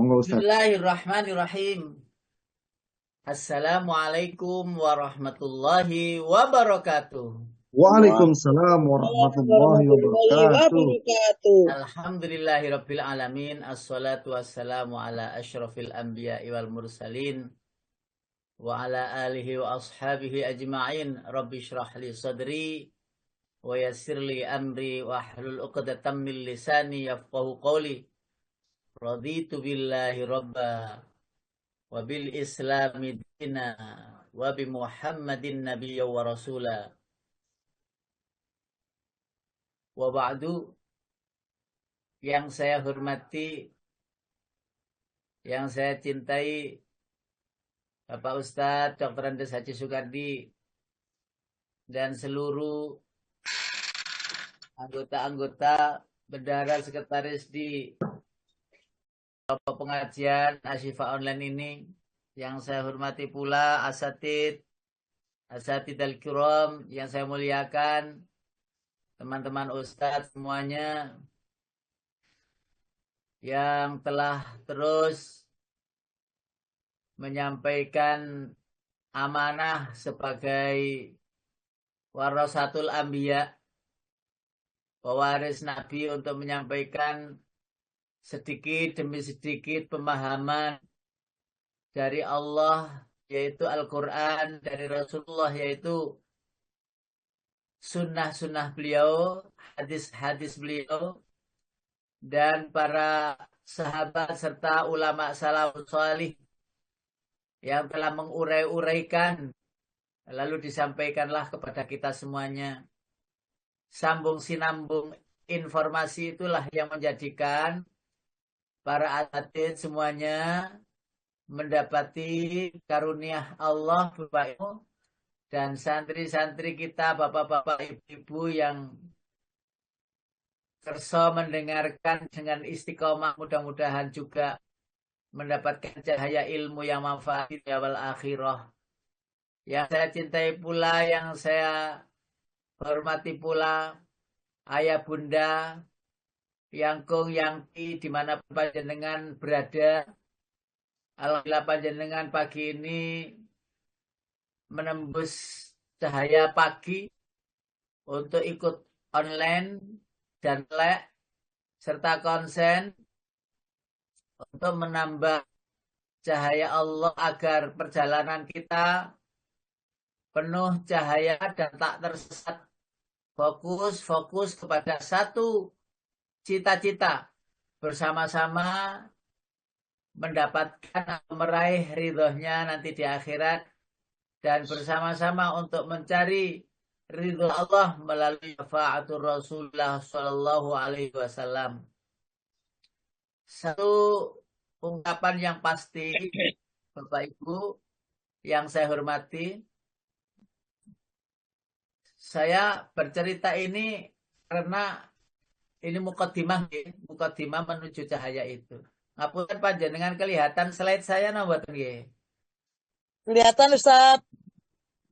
Monggo Ustaz. Bismillahirrahmanirrahim. Assalamualaikum warahmatullahi wabarakatuh. Waalaikumsalam warahmatullahi Warahmatullahi wabarakatuh. wabarakatuh. Alhamdulillahirabbil alamin. Assalatu wassalamu ala asyrafil anbiya'i wal mursalin wa ala alihi wa ashabihi ajma'in. Rabbi shrah li sadri wa yassir li amri wa hlul 'uqdatam min lisani yafqahu qawli. Raditu billahi rabba wa bil islami dina wa bi Muhammadin nabiyya wa rasula. Wa ba'du, yang saya hormati, yang saya cintai, Bapak Ustadz Dr. Andes Haji Soekardi dan seluruh anggota-anggota bendahara sekretaris di kelompok pengajian Asyifa Online ini, yang saya hormati pula asatid al-kiram yang saya muliakan, teman-teman Ustadz semuanya yang telah terus menyampaikan amanah sebagai warasatul anbiya, pewaris Nabi, untuk menyampaikan sedikit demi sedikit pemahaman dari Allah, yaitu Al-Quran, dari Rasulullah, yaitu sunnah-sunnah beliau, hadis-hadis beliau, dan para sahabat serta ulama salafus salih yang telah mengurai-uraikan, lalu disampaikanlah kepada kita semuanya. Sambung sinambung informasi itulah yang menjadikan para atlet semuanya mendapati karunia Allah Bapak Ibu, dan santri-santri kita, bapak-bapak, ibu-ibu yang kerso mendengarkan dengan istiqomah, mudah-mudahan juga mendapatkan cahaya ilmu yang manfaat di awal akhirah. Yang saya cintai pula, yang saya hormati pula, ayah bunda, yangkung yangti, dimana panjenengan berada. Alhamdulillah panjenengan pagi ini menembus cahaya pagi untuk ikut online dan melek serta konsen untuk menambah cahaya Allah agar perjalanan kita penuh cahaya dan tak tersesat. Fokus kepada satu cita-cita, bersama-sama mendapatkan atau meraih ridhonya nanti di akhirat, dan bersama-sama untuk mencari ridho Allah melalui syafaatul Rasulullah Shallallahu Alaihi Wasallam. Satu ungkapan yang pasti, Bapak Ibu yang saya hormati, saya bercerita ini karena ini mukadimah menuju cahaya itu. Ngapunten panjenengan, kelihatan slide saya napa mboten nggih? Kelihatan Ustaz.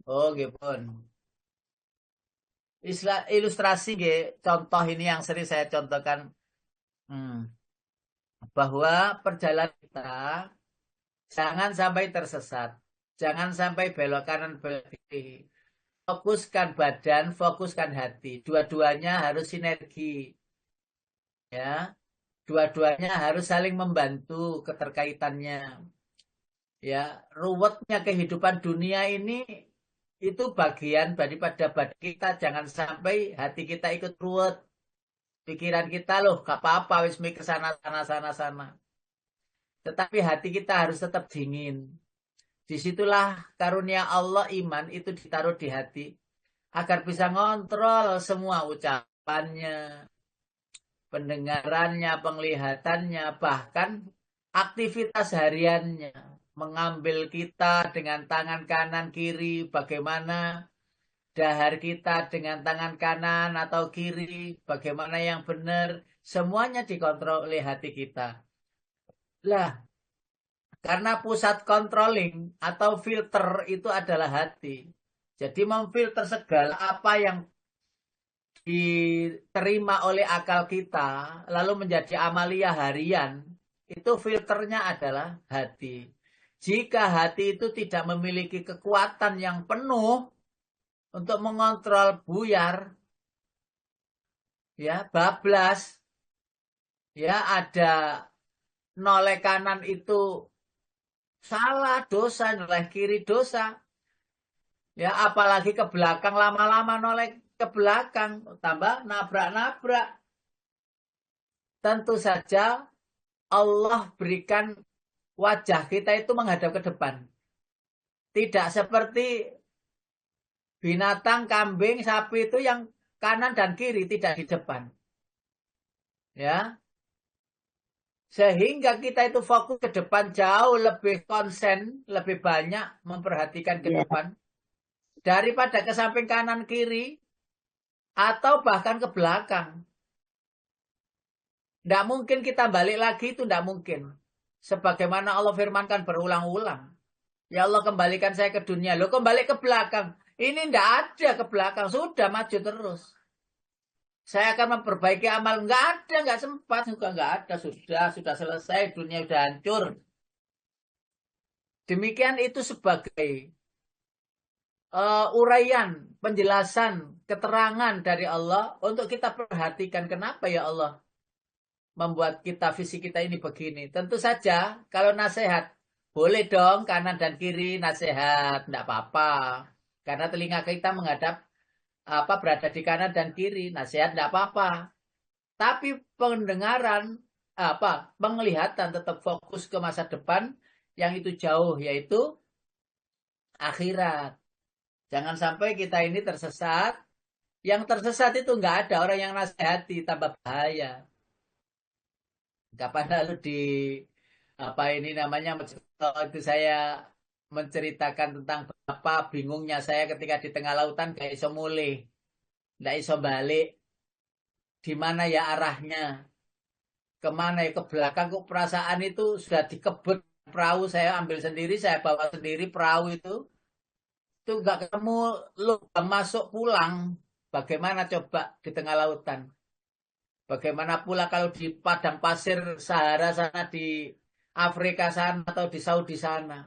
Oh, nggih pun. Ilustrasi nggih, contoh ini yang sering saya contohkan, bahwa perjalanan kita jangan sampai tersesat, jangan sampai belok kanan belok kiri. Fokuskan badan, fokuskan hati. Dua-duanya harus sinergi. Ya. Dua-duanya harus saling membantu keterkaitannya. Ya, ruwetnya kehidupan dunia ini itu bagian daripada badan kita. Jangan sampai hati kita ikut ruwet. Pikiran kita loh, gak apa-apa, wis mikir sana. Tetapi hati kita harus tetap dingin. Disitulah karunia Allah, iman itu ditaruh di hati agar bisa ngontrol semua ucapannya, pendengarannya, penglihatannya, bahkan aktivitas hariannya. Mengambil kita dengan tangan kanan kiri, bagaimana dahar kita dengan tangan kanan atau kiri, bagaimana yang benar, semuanya dikontrol oleh hati kita. Lah, karena pusat controlling atau filter itu adalah hati. Jadi memfilter segala apa yang diterima oleh akal kita, lalu menjadi amalia harian, itu filternya adalah hati. Jika hati itu tidak memiliki kekuatan yang penuh untuk mengontrol buyar, ya bablas, ya ada noleh kanan itu salah, dosa, noleh kiri dosa. Ya apalagi ke belakang lama-lama noleh ke belakang, tambah nabrak-nabrak. Tentu saja Allah berikan wajah kita itu menghadap ke depan. Tidak seperti binatang, kambing, sapi itu yang kanan dan kiri tidak di depan. Ya. Sehingga kita itu fokus ke depan jauh lebih konsen, lebih banyak memperhatikan ke Ya. depan daripada ke samping kanan kiri atau bahkan ke belakang. Tidak mungkin kita balik lagi, itu tidak mungkin. Sebagaimana Allah firmankan berulang-ulang. Ya Allah kembalikan saya ke dunia. Loh kembali ke belakang. Ini tidak ada ke belakang. Sudah maju terus. Saya akan memperbaiki amal. Nggak ada, nggak sempat. Juga nggak ada. Sudah selesai. Dunia sudah hancur. Demikian itu sebagai uraian, penjelasan, keterangan dari Allah. Untuk kita perhatikan kenapa ya Allah membuat kita fisik kita ini begini. Tentu saja kalau nasihat boleh dong kanan dan kiri nasihat, tidak apa-apa. Karena telinga kita menghadap berada di kanan dan kiri, nasihat tidak apa-apa. Tapi pendengaran penglihatan tetap fokus ke masa depan yang itu jauh yaitu akhirat. Jangan sampai kita ini tersesat. Yang tersesat itu nggak ada orang yang nasihati, tambah bahaya. Kapan lalu di itu saya menceritakan tentang betapa bingungnya saya ketika di tengah lautan gak iso mulih, gak iso balik, di mana ya arahnya, kemana ya ke belakang kok perasaan itu sudah dikebut perahu saya ambil sendiri, saya bawa sendiri perahu itu nggak ketemu lubang masuk pulang. Bagaimana coba di tengah lautan? Bagaimana pula kalau di padang pasir Sahara sana di Afrika sana atau di Saudi sana?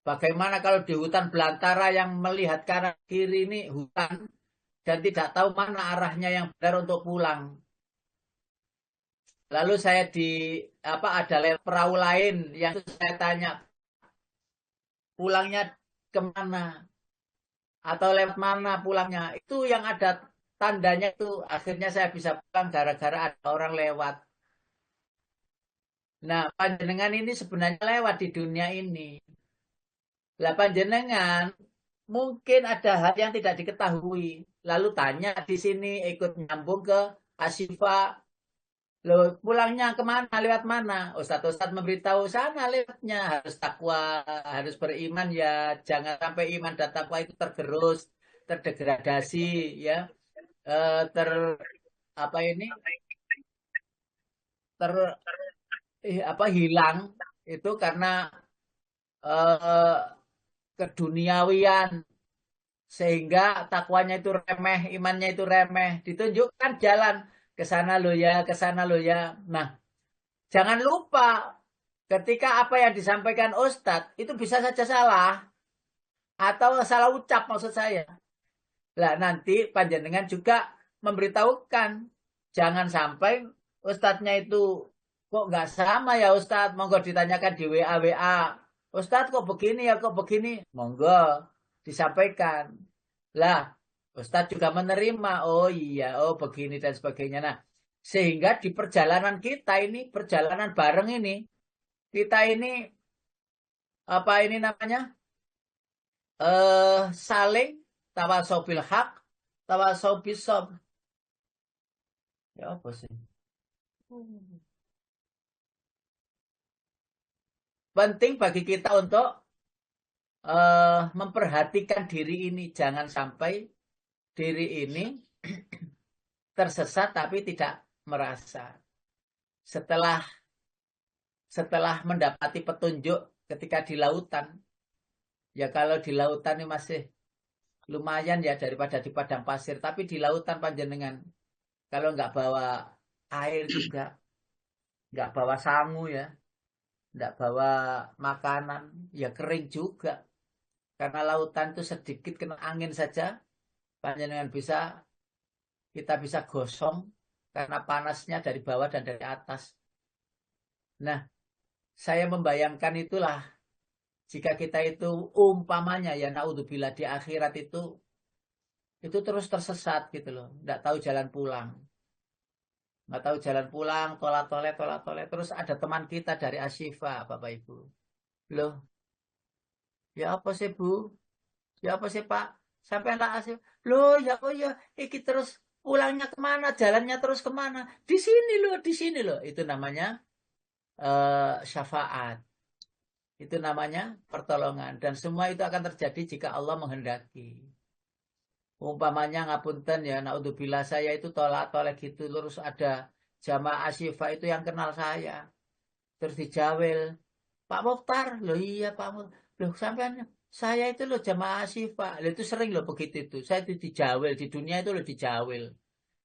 Bagaimana kalau di hutan belantara yang melihat kanan kiri ini hutan dan tidak tahu mana arahnya yang benar untuk pulang? Lalu saya ada perahu lain yang saya tanya pulangnya kemana atau lewat mana pulangnya? Itu yang ada tandanya itu akhirnya saya bisa pulang gara-gara ada orang lewat. Nah, panjenengan ini sebenarnya lewat di dunia ini. Lah panjenengan mungkin ada hal yang tidak diketahui. Lalu tanya di sini ikut nyambung ke Asyifa. Loh, pulangnya kemana? Lewat mana? Ustadz memberitahu sana lewatnya. Harus takwa, harus beriman ya. Jangan sampai iman dan takwa itu tergerus, terdegradasi ya. Hilang itu karena eh, keduniawian sehingga takwanya itu remeh, imannya itu remeh. Ditunjukkan jalan ke sana lo ya, ke sana lo ya. Nah, jangan lupa ketika apa yang disampaikan Ustadz itu bisa saja salah atau salah ucap maksud saya. Lah nanti panjenengan juga memberitahukan jangan sampai Ustadznya itu kok nggak sama ya Ustadz, monggo ditanyakan di WA. Ustadz kok begini ya, kok begini? Monggo disampaikan. Lah, Ustadz juga menerima. Oh iya, oh begini dan sebagainya. Nah, sehingga di perjalanan kita ini, perjalanan bareng ini, kita ini saling tawasau bil haq, tawasau bis sabr. Ya apa sih? Penting bagi kita untuk memperhatikan diri ini. Jangan sampai diri ini tersesat tapi tidak merasa. Setelah mendapati petunjuk ketika di lautan. Ya kalau di lautan ini masih lumayan ya daripada di padang pasir. Tapi di lautan panjenengan. Kalau nggak bawa air juga. nggak bawa sangu ya, nggak bawa makanan, ya kering juga. Karena lautan itu sedikit kena angin saja, panjenengan kita bisa gosong karena panasnya dari bawah dan dari atas. Nah, saya membayangkan itulah jika kita itu umpamanya ya naudzubillah di akhirat itu terus tersesat gitu loh, nggak tahu jalan pulang. Nggak tahu jalan pulang, tolak-tolak. Terus ada teman kita dari Asyifa, Bapak Ibu. Loh, ya apa sih Bu? Ya apa sih Pak? Sampai anak Asyifa. Loh, ya kok ya, iki terus pulangnya kemana? Jalannya terus kemana? Di sini loh. Itu namanya syafaat. Itu namanya pertolongan. Dan semua itu akan terjadi jika Allah menghendaki. Umpamanya ngapunten ya, naudzubillah saya itu tolak-tolak gitu. Terus ada jamaah Asyifa itu yang kenal saya. Terus dijawel, Pak Mokhtar, loh iya Pak Mokhtar, loh sampean saya itu loh jamaah Asyifa, loh itu sering loh begitu itu, saya itu dijawel di dunia itu loh dijawel,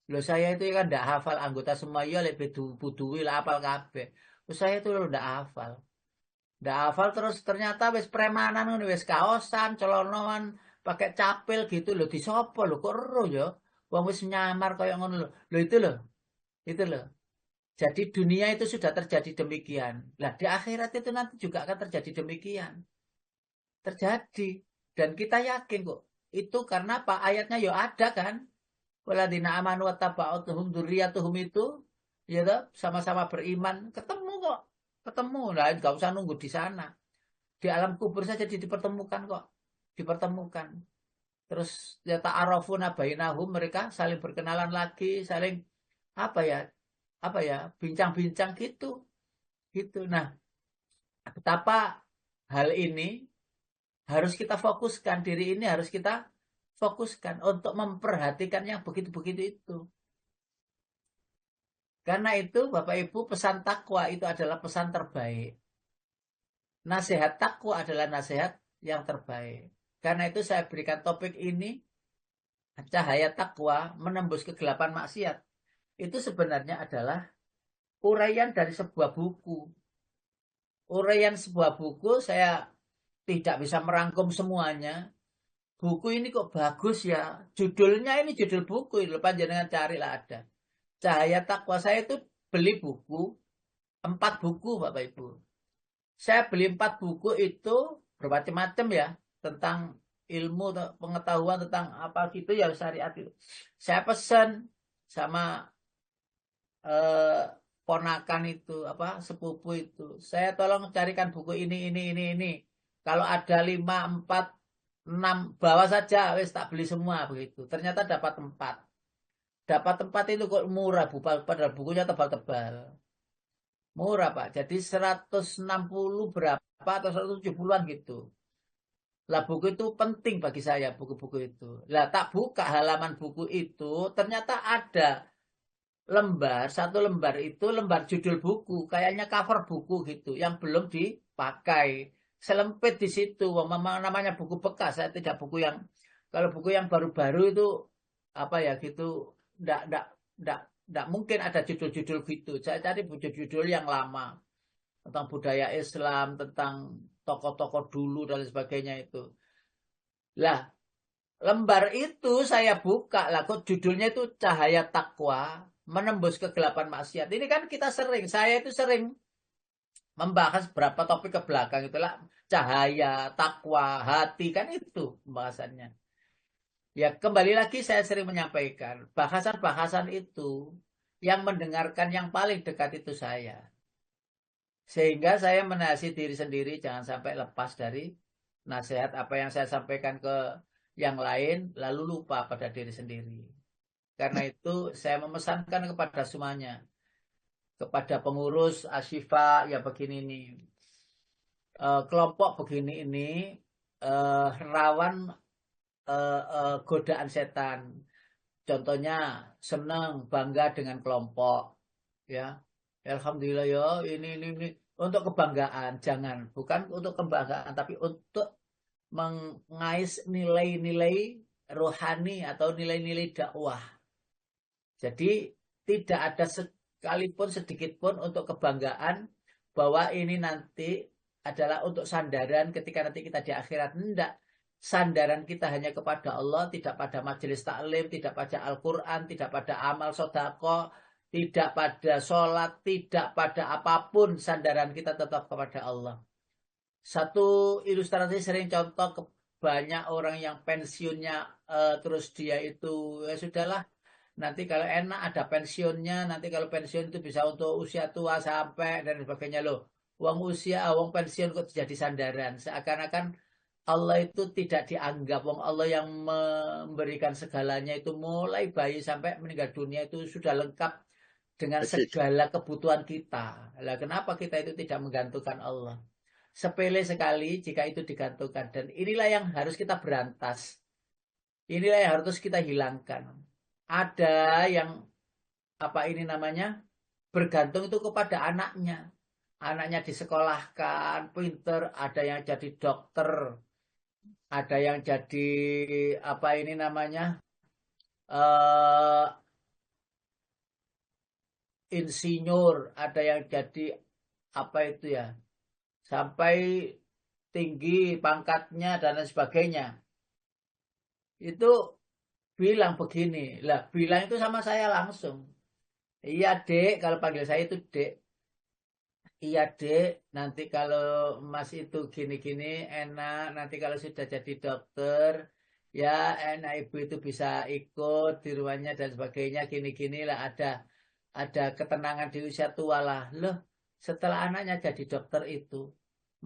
loh saya itu kan ndak hafal anggota semua ya lebih buduwi lah apal kabeh, loh saya itu loh ndak hafal terus ternyata wis premanan ngono wis kaosan, celonoan, pakai capil gitu loh disopo loh kok ero ya, wong wis nyamar kayak ngono loh, loh itu loh. Jadi dunia itu sudah terjadi demikian. Nah, di akhirat itu nanti juga akan terjadi demikian. Terjadi. Dan kita yakin kok. Itu karena apa? Ayatnya ya ada kan. Waladina amanu wattaba'utuhum dzurriyyatuhum itu ya toh, sama-sama beriman, ketemu kok. Ketemu. Nah, enggak usah nunggu di sana. Di alam kubur saja dipertemukan kok. Dipertemukan. Terus ya ta'arafuna bainahum, mereka saling berkenalan lagi, saling apa ya? Bincang-bincang gitu. Nah, betapa hal ini harus kita fokuskan, diri ini harus kita fokuskan untuk memperhatikan yang begitu-begitu itu. Karena itu Bapak Ibu, pesan takwa itu adalah pesan terbaik. Nasihat takwa adalah nasihat yang terbaik. Karena itu saya berikan topik ini, cahaya takwa menembus kegelapan maksiat. Itu sebenarnya adalah uraian dari sebuah buku. Uraian sebuah buku saya tidak bisa merangkum semuanya. Buku ini kok bagus ya. Judulnya ini judul buku. Panjenengan carilah ada. Cahaya Takwa. Saya itu beli buku. 4 buku Bapak Ibu. Saya beli 4 buku itu bermacam-macam ya. Tentang ilmu, pengetahuan tentang apa gitu ya syariat itu. Saya pesan sama ponakan itu apa sepupu itu, saya tolong carikan buku ini. Kalau ada 5, 4, 6 bawa saja, wes tak beli semua begitu. Ternyata dapat 4. Dapat 4 itu kok murah Bu, padahal bukunya tebal-tebal. Murah Pak. Jadi 160 berapa atau 170-an gitu. Lah buku itu penting bagi saya, buku-buku itu. Lah tak buka halaman buku itu, ternyata ada satu lembar itu lembar judul buku, kayaknya cover buku gitu, yang belum dipakai. Selempit di situ, memang namanya buku bekas, saya tidak buku yang, kalau buku yang baru-baru itu apa ya gitu, ndak mungkin ada judul-judul gitu. Saya cari judul-judul yang lama tentang budaya Islam, tentang tokoh-tokoh dulu dan sebagainya itu. Lah, lembar itu saya buka, lah kok judulnya itu Cahaya Takwa Menembus Kegelapan Maksiat. Ini kan saya itu sering membahas berapa topik ke belakang itulah cahaya, takwa, hati kan itu pembahasannya. Ya kembali lagi saya sering menyampaikan bahasan-bahasan itu yang mendengarkan yang paling dekat itu saya. Sehingga saya menasihati diri sendiri jangan sampai lepas dari nasihat apa yang saya sampaikan ke yang lain lalu lupa pada diri sendiri. Karena itu saya memesankan kepada semuanya, kepada pengurus Asyifa ya begini nih, kelompok begini ini rawan godaan setan. Contohnya senang bangga dengan kelompok, ya. Alhamdulillah ya ini untuk kebanggaan, jangan, bukan untuk kebanggaan tapi untuk mengais nilai-nilai rohani atau nilai-nilai dakwah. Jadi tidak ada sekalipun sedikit pun untuk kebanggaan bahwa ini nanti adalah untuk sandaran ketika nanti kita di akhirat. Enggak. Sandaran kita hanya kepada Allah, tidak pada majelis taklim, tidak pada Al-Quran, tidak pada amal sodako, tidak pada sholat, tidak pada apapun. Sandaran kita tetap kepada Allah. Satu ilustrasi sering contoh ke banyak orang yang pensiunnya terus dia itu ya sudahlah. Nanti kalau enak ada pensiunnya, nanti kalau pensiun itu bisa untuk usia tua sampai dan sebagainya loh. Uang usia, uang pensiun kok jadi sandaran. Seakan-akan Allah itu tidak dianggap. Wong Allah yang memberikan segalanya itu mulai bayi sampai meninggal dunia itu sudah lengkap dengan segala kebutuhan kita. Lah kenapa kita itu tidak menggantungkan Allah? Sepele sekali jika itu digantungkan. Dan inilah yang harus kita berantas. Inilah yang harus kita hilangkan. Ada yang apa ini namanya? Bergantung itu kepada anaknya. Anaknya disekolahkan, pinter, ada yang jadi dokter, ada yang jadi apa ini namanya? Insinyur, ada yang jadi apa itu ya? Sampai tinggi pangkatnya dan lain sebagainya. Itu bilang begini, lah bilang itu sama saya langsung. Iya dek, kalau panggil saya itu dek. Iya dek, nanti kalau mas itu gini-gini enak, nanti kalau sudah jadi dokter, ya enak ibu itu bisa ikut di rumahnya dan sebagainya, gini-gini lah ada ketenangan di usia tua lah. Loh, setelah anaknya jadi dokter itu,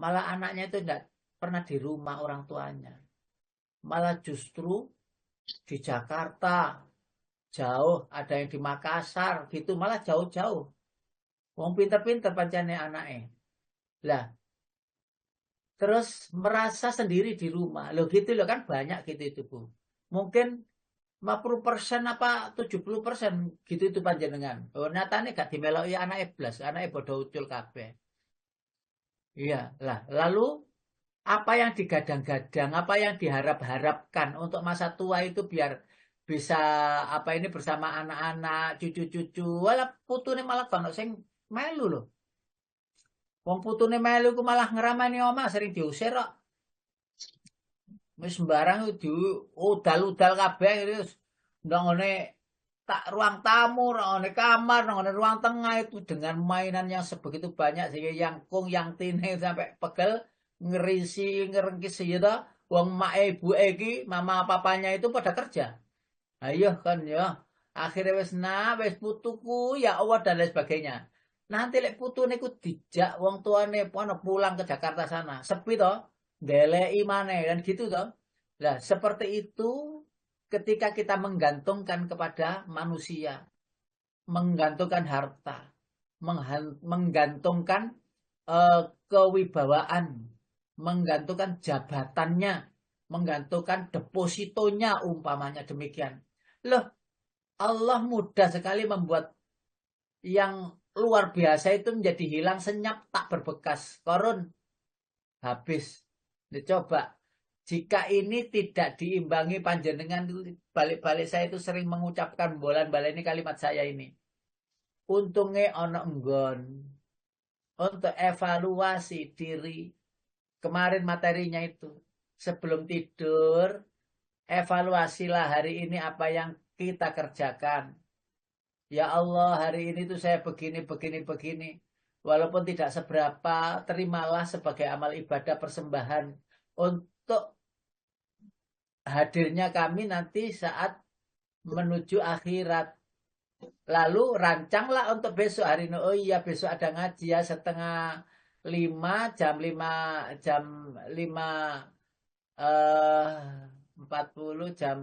malah anaknya itu tidak pernah di rumah orang tuanya. Malah justru di Jakarta, jauh, ada yang di Makassar, gitu, malah jauh-jauh. Wong pinter-pinter pancane anaknya. Lah, terus merasa sendiri di rumah. Loh gitu loh kan banyak gitu itu Bu. Mungkin 50% apa 70% gitu itu panjenengan. Oh nyatane gak dimeloki anake blas, anake bodoh ucul kabeh. Iya, lah lalu apa yang digadang-gadang, apa yang diharap-harapkan untuk masa tua itu biar bisa apa ini bersama anak-anak, cucu-cucu. Walah putune malah kono sing melu loh. Wong putune melu ku malah ngeramani omah sering diusir kok. Wis sembarang di udal-udal kabeh terus ndongone tak ruang tamu, ndongone kamar, ndongone ruang tengah itu dengan mainan yang sebegitu banyak sehingga yang kung yang tine sampai pegel ngerisi ngerengkis gitu. Wong mak ibu iki, mama papanya itu pada kerja. Ayo kan ya. Akhirnya wis putuku ya Allah dan lain sebagainya. Nanti lek putune ku dijak wong tuane pulang ke Jakarta sana. Sepi toh, ndeleki maneh dan gitu toh. Lah, seperti itu ketika kita menggantungkan kepada manusia, menggantungkan harta, menggantungkan kewibawaan, menggantungkan jabatannya, menggantungkan depositonya umpamanya demikian. Loh, Allah mudah sekali membuat yang luar biasa itu menjadi hilang senyap tak berbekas. Korun habis. Dicoba. Jika ini tidak diimbangi panjenengan balik-balik saya itu sering mengucapkan bolan-balik ini kalimat saya ini. Untungnya ono enggon. Untuk evaluasi diri. Kemarin materinya itu. Sebelum tidur, evaluasilah hari ini apa yang kita kerjakan. Ya Allah, hari ini tuh saya begini. Walaupun tidak seberapa, terimalah sebagai amal ibadah persembahan untuk hadirnya kami nanti saat menuju akhirat. Lalu rancanglah untuk besok hari ini. Oh iya, besok ada ngaji ya 4:30 jam 5:40 jam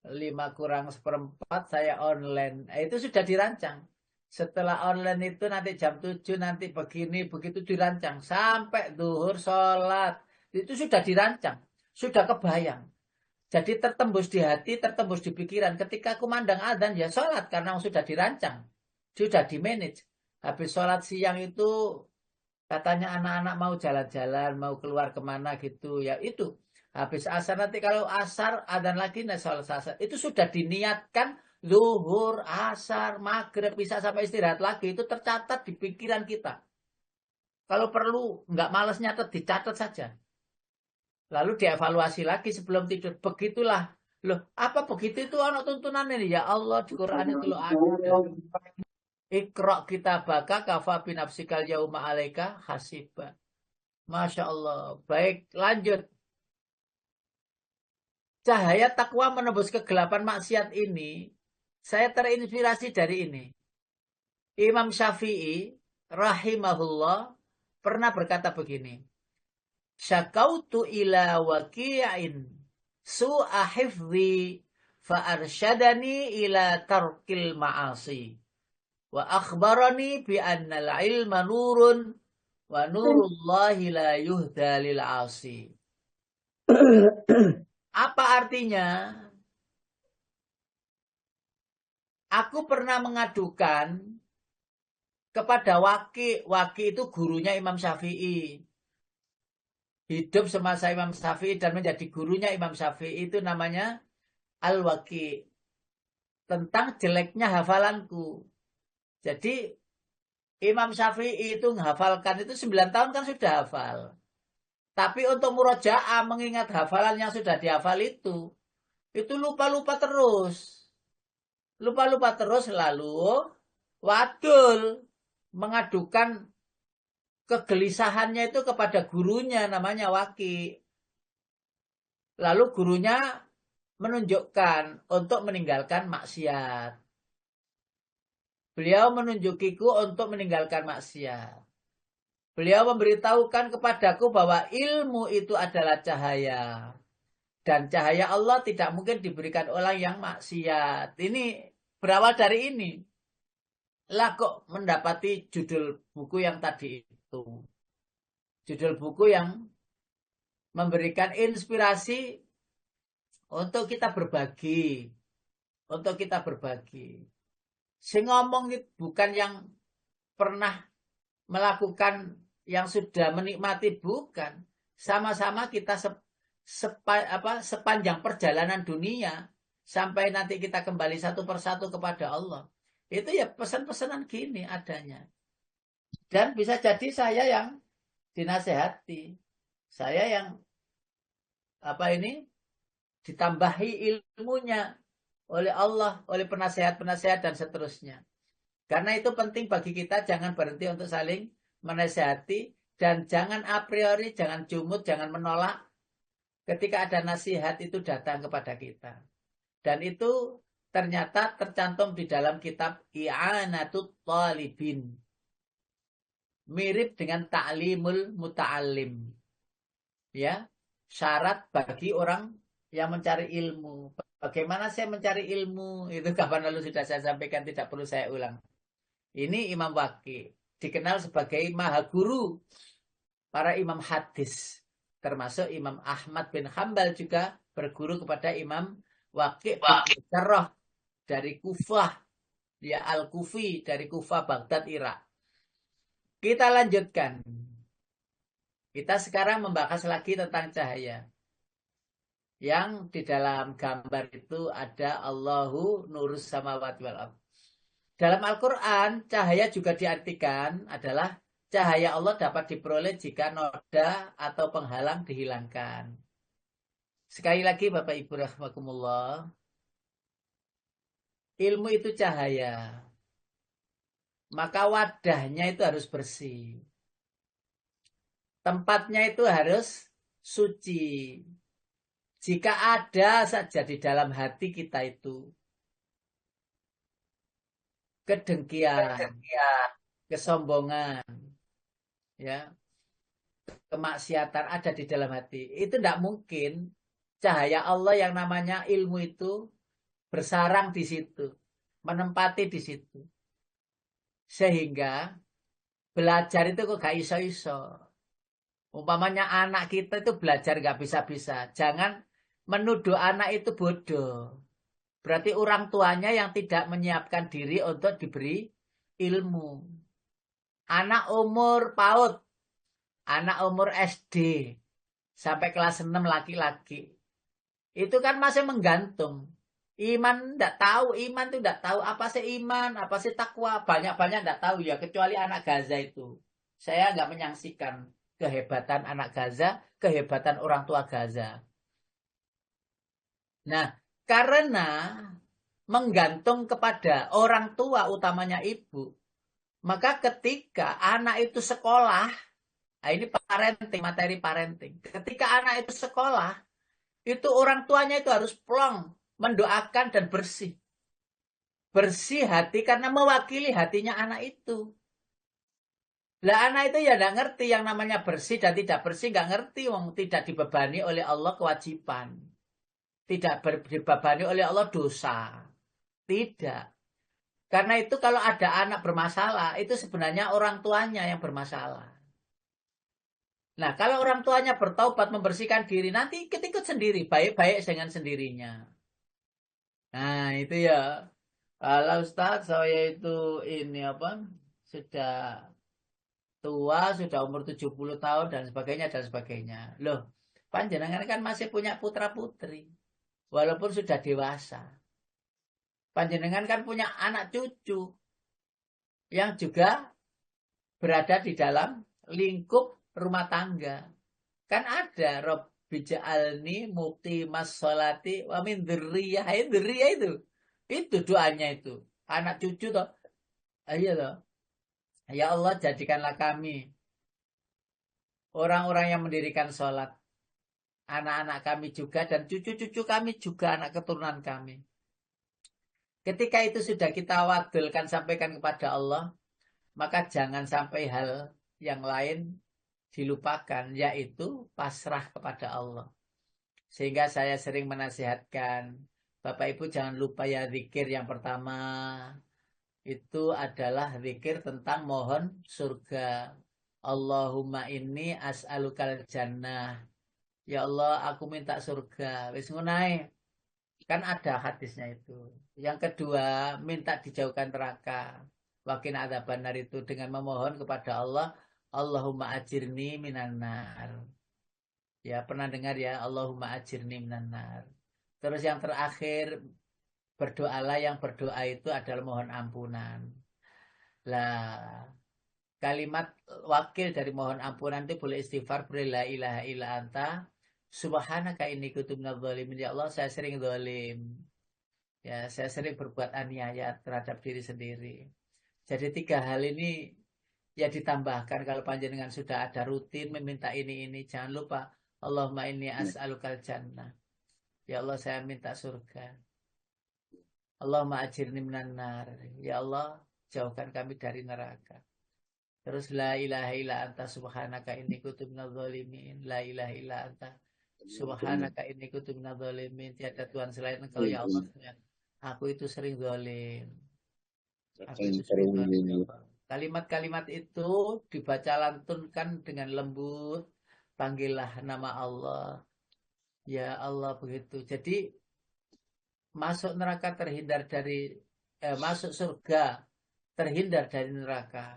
5:45 saya online. Itu sudah dirancang. Setelah online itu nanti jam 7 nanti begini begitu dirancang sampai zuhur sholat. Itu sudah dirancang, sudah kebayang. Jadi tertembus di hati, tertembus di pikiran. Ketika kumandang adzan ya sholat karena sudah dirancang, sudah dimanage. Habis sholat siang itu katanya anak-anak mau jalan-jalan, mau keluar kemana gitu ya itu. Habis asar nanti kalau asar adzan lagi nah sholat asar. Itu sudah diniatkan zuhur, asar, maghrib, bisa sampai istirahat lagi, itu tercatat di pikiran kita. Kalau perlu, nggak males nyatet, dicatat saja. Lalu dievaluasi lagi sebelum tidur. Begitulah. Loh, apa begitu itu anak tuntunan ini? Ya Allah, di Quran itu loh ada. Iqra' kitabaka kafa binafsikal yauma alaika hasiba. Masya Allah. Baik, lanjut. Cahaya takwa menembus kegelapan maksiat ini, saya terinspirasi dari ini. Imam Syafi'i rahimahullah pernah berkata begini. Syakautu ila waqi'in su'a hifzi fa'arsyadani ila tarkil ma'asi. Wa akhbarani bi annal ilma nurun wa nurullahi la yuhda lil 'asi. Apa artinya? Aku pernah mengadukan kepada Waki. Waki itu gurunya Imam Syafi'i. Hidup semasa Imam Syafi'i dan menjadi gurunya Imam Syafi'i itu namanya Al-Waki. Tentang jeleknya hafalanku. Jadi Imam Syafi'i itu menghafalkan itu 9 tahun kan sudah hafal. Tapi untuk murojaah mengingat hafalan yang sudah dihafal itu lupa-lupa terus. Lupa-lupa terus lalu wadul mengadukan kegelisahannya itu kepada gurunya namanya Waki. Lalu gurunya menunjukkan untuk meninggalkan maksiat. Beliau menunjukiku untuk meninggalkan maksiat. Beliau memberitahukan kepadaku bahwa ilmu itu adalah cahaya. Dan cahaya Allah tidak mungkin diberikan orang yang maksiat. Ini berawal dari ini. Lah kok mendapati judul buku yang tadi itu. Judul buku yang memberikan inspirasi untuk kita berbagi. Untuk kita berbagi. Sing ngomong bukan yang pernah melakukan yang sudah menikmati, bukan. Sama-sama kita sepanjang perjalanan dunia sampai nanti kita kembali satu persatu kepada Allah. Itu ya pesan-pesanan gini adanya. Dan bisa jadi saya yang dinasehati. Saya yang ditambahi ilmunya oleh Allah, oleh penasehat-penasehat dan seterusnya. Karena itu penting bagi kita jangan berhenti untuk saling menasehati dan jangan a priori, jangan jumut, jangan menolak ketika ada nasihat itu datang kepada kita. Dan itu ternyata tercantum di dalam kitab I'anatut Talibin. Mirip dengan ta'limul muta'allim. Ya, syarat bagi orang yang mencari ilmu. Bagaimana saya mencari ilmu? Itu kapan lalu sudah saya sampaikan, tidak perlu saya ulang. Ini Imam Waki, dikenal sebagai maha guru para imam hadis. Termasuk Imam Ahmad bin Hambal juga berguru kepada Imam Waki bin Jarrah dari Kufah. Dia Al-Kufi dari Kufah, Baghdad, Irak. Kita lanjutkan. Kita sekarang membahas lagi tentang cahaya. Yang di dalam gambar itu ada Allahu nurus samawati wal ardh. Dalam Al-Quran, cahaya juga diartikan adalah cahaya Allah dapat diperoleh jika noda atau penghalang dihilangkan. Sekali lagi Bapak Ibu rahimakumullah, ilmu itu cahaya. Maka wadahnya itu harus bersih. Tempatnya itu harus suci. Jika ada saja di dalam hati kita itu kedengkian, kesombongan, ya, kemaksiatan ada di dalam hati, itu tidak mungkin cahaya Allah yang namanya ilmu itu bersarang di situ, menempati di situ. Sehingga belajar itu kok gak iso-iso. Umpamanya anak kita itu belajar gak bisa-bisa. Jangan menuduh anak itu bodoh. Berarti orang tuanya yang tidak menyiapkan diri untuk diberi ilmu. Anak umur PAUD, anak umur SD, sampai kelas 6 laki-laki. Itu kan masih menggantung. Iman tidak tahu, iman itu tidak tahu apa sih iman, apa sih takwa. Banyak-banyak tidak tahu ya, kecuali anak Gaza itu. Saya nggak menyaksikan kehebatan anak Gaza, kehebatan orang tua Gaza. Nah, karena menggantung kepada orang tua, utamanya ibu, maka ketika anak itu sekolah, nah ini parenting, materi parenting. Ketika anak itu sekolah, itu orang tuanya itu harus plong, mendoakan dan bersih. Bersih hati karena mewakili hatinya anak itu. Lah anak itu ya tidak ngerti yang namanya bersih dan tidak bersih, nggak ngerti, wong tidak dibebani oleh Allah kewajiban. Tidak dibebani oleh Allah dosa. Tidak. Karena itu kalau ada anak bermasalah, itu sebenarnya orang tuanya yang bermasalah. Nah, kalau orang tuanya bertaubat membersihkan diri, nanti ikut-ikut sendiri, baik-baik dengan sendirinya. Nah, itu ya. Kalau Ustaz, saya itu ini apa? Sudah tua, sudah umur 70 tahun dan sebagainya dan sebagainya. Loh, panjenengan kan masih punya putra-putri. Walaupun sudah dewasa. Panjenengan kan punya anak cucu yang juga berada di dalam lingkup rumah tangga. Kan ada Rabbi ja'alni muqimas sholati wa min dzurriyyah. Dzurriyyah itu. Itu doanya itu. Anak cucu toh. Iya toh. Ya Allah, jadikanlah kami orang-orang yang mendirikan sholat. Anak-anak kami juga dan cucu-cucu kami juga, anak keturunan kami. Ketika itu sudah kita wadulkan, sampaikan kepada Allah, maka jangan sampai hal yang lain dilupakan, yaitu pasrah kepada Allah. Sehingga saya sering menasihatkan, Bapak Ibu jangan lupa ya, zikir yang pertama itu adalah zikir tentang mohon surga. Allahumma inni as'alukal jannah. Ya Allah, aku minta surga. Wis ngunai. Kan ada hadisnya itu. Yang kedua, minta dijauhkan neraka. Wakin adzabannar itu dengan memohon kepada Allah, Allahumma ajirni minan nar. Ya, pernah dengar ya, Allahumma ajirni minan nar. Terus yang terakhir, berdoalah, yang berdoa itu adalah mohon ampunan. Lah, kalimat wakil dari mohon ampunan itu boleh istighfar, boleh la ilaha illa anta, subhanaka inni kuntu minadz dzalimin. Ya Allah, saya sering zalim. Ya, saya sering berbuat aniaya terhadap diri sendiri. Jadi 3 hal ini ya ditambahkan kalau panjenengan sudah ada rutin meminta ini. Jangan lupa, Allahumma inni as'alukal jannah. Ya Allah, saya minta surga. Allahumma ajirni minan nar. Ya Allah, jauhkan kami dari neraka. Terus la ilaha illa anta subhanaka inni kuntu minadz dzalimin. La ilaha illa anta subhanaka inni kuntu minadz dzalimin. Tiada Tuhan selain Engkau ya Allah. Aku itu sering zalim. Aku itu sering zalim. Kalimat-kalimat itu dibaca lantunkan dengan lembut. Panggillah nama Allah. Ya Allah, begitu. Jadi masuk neraka terhindar dari masuk surga terhindar dari neraka.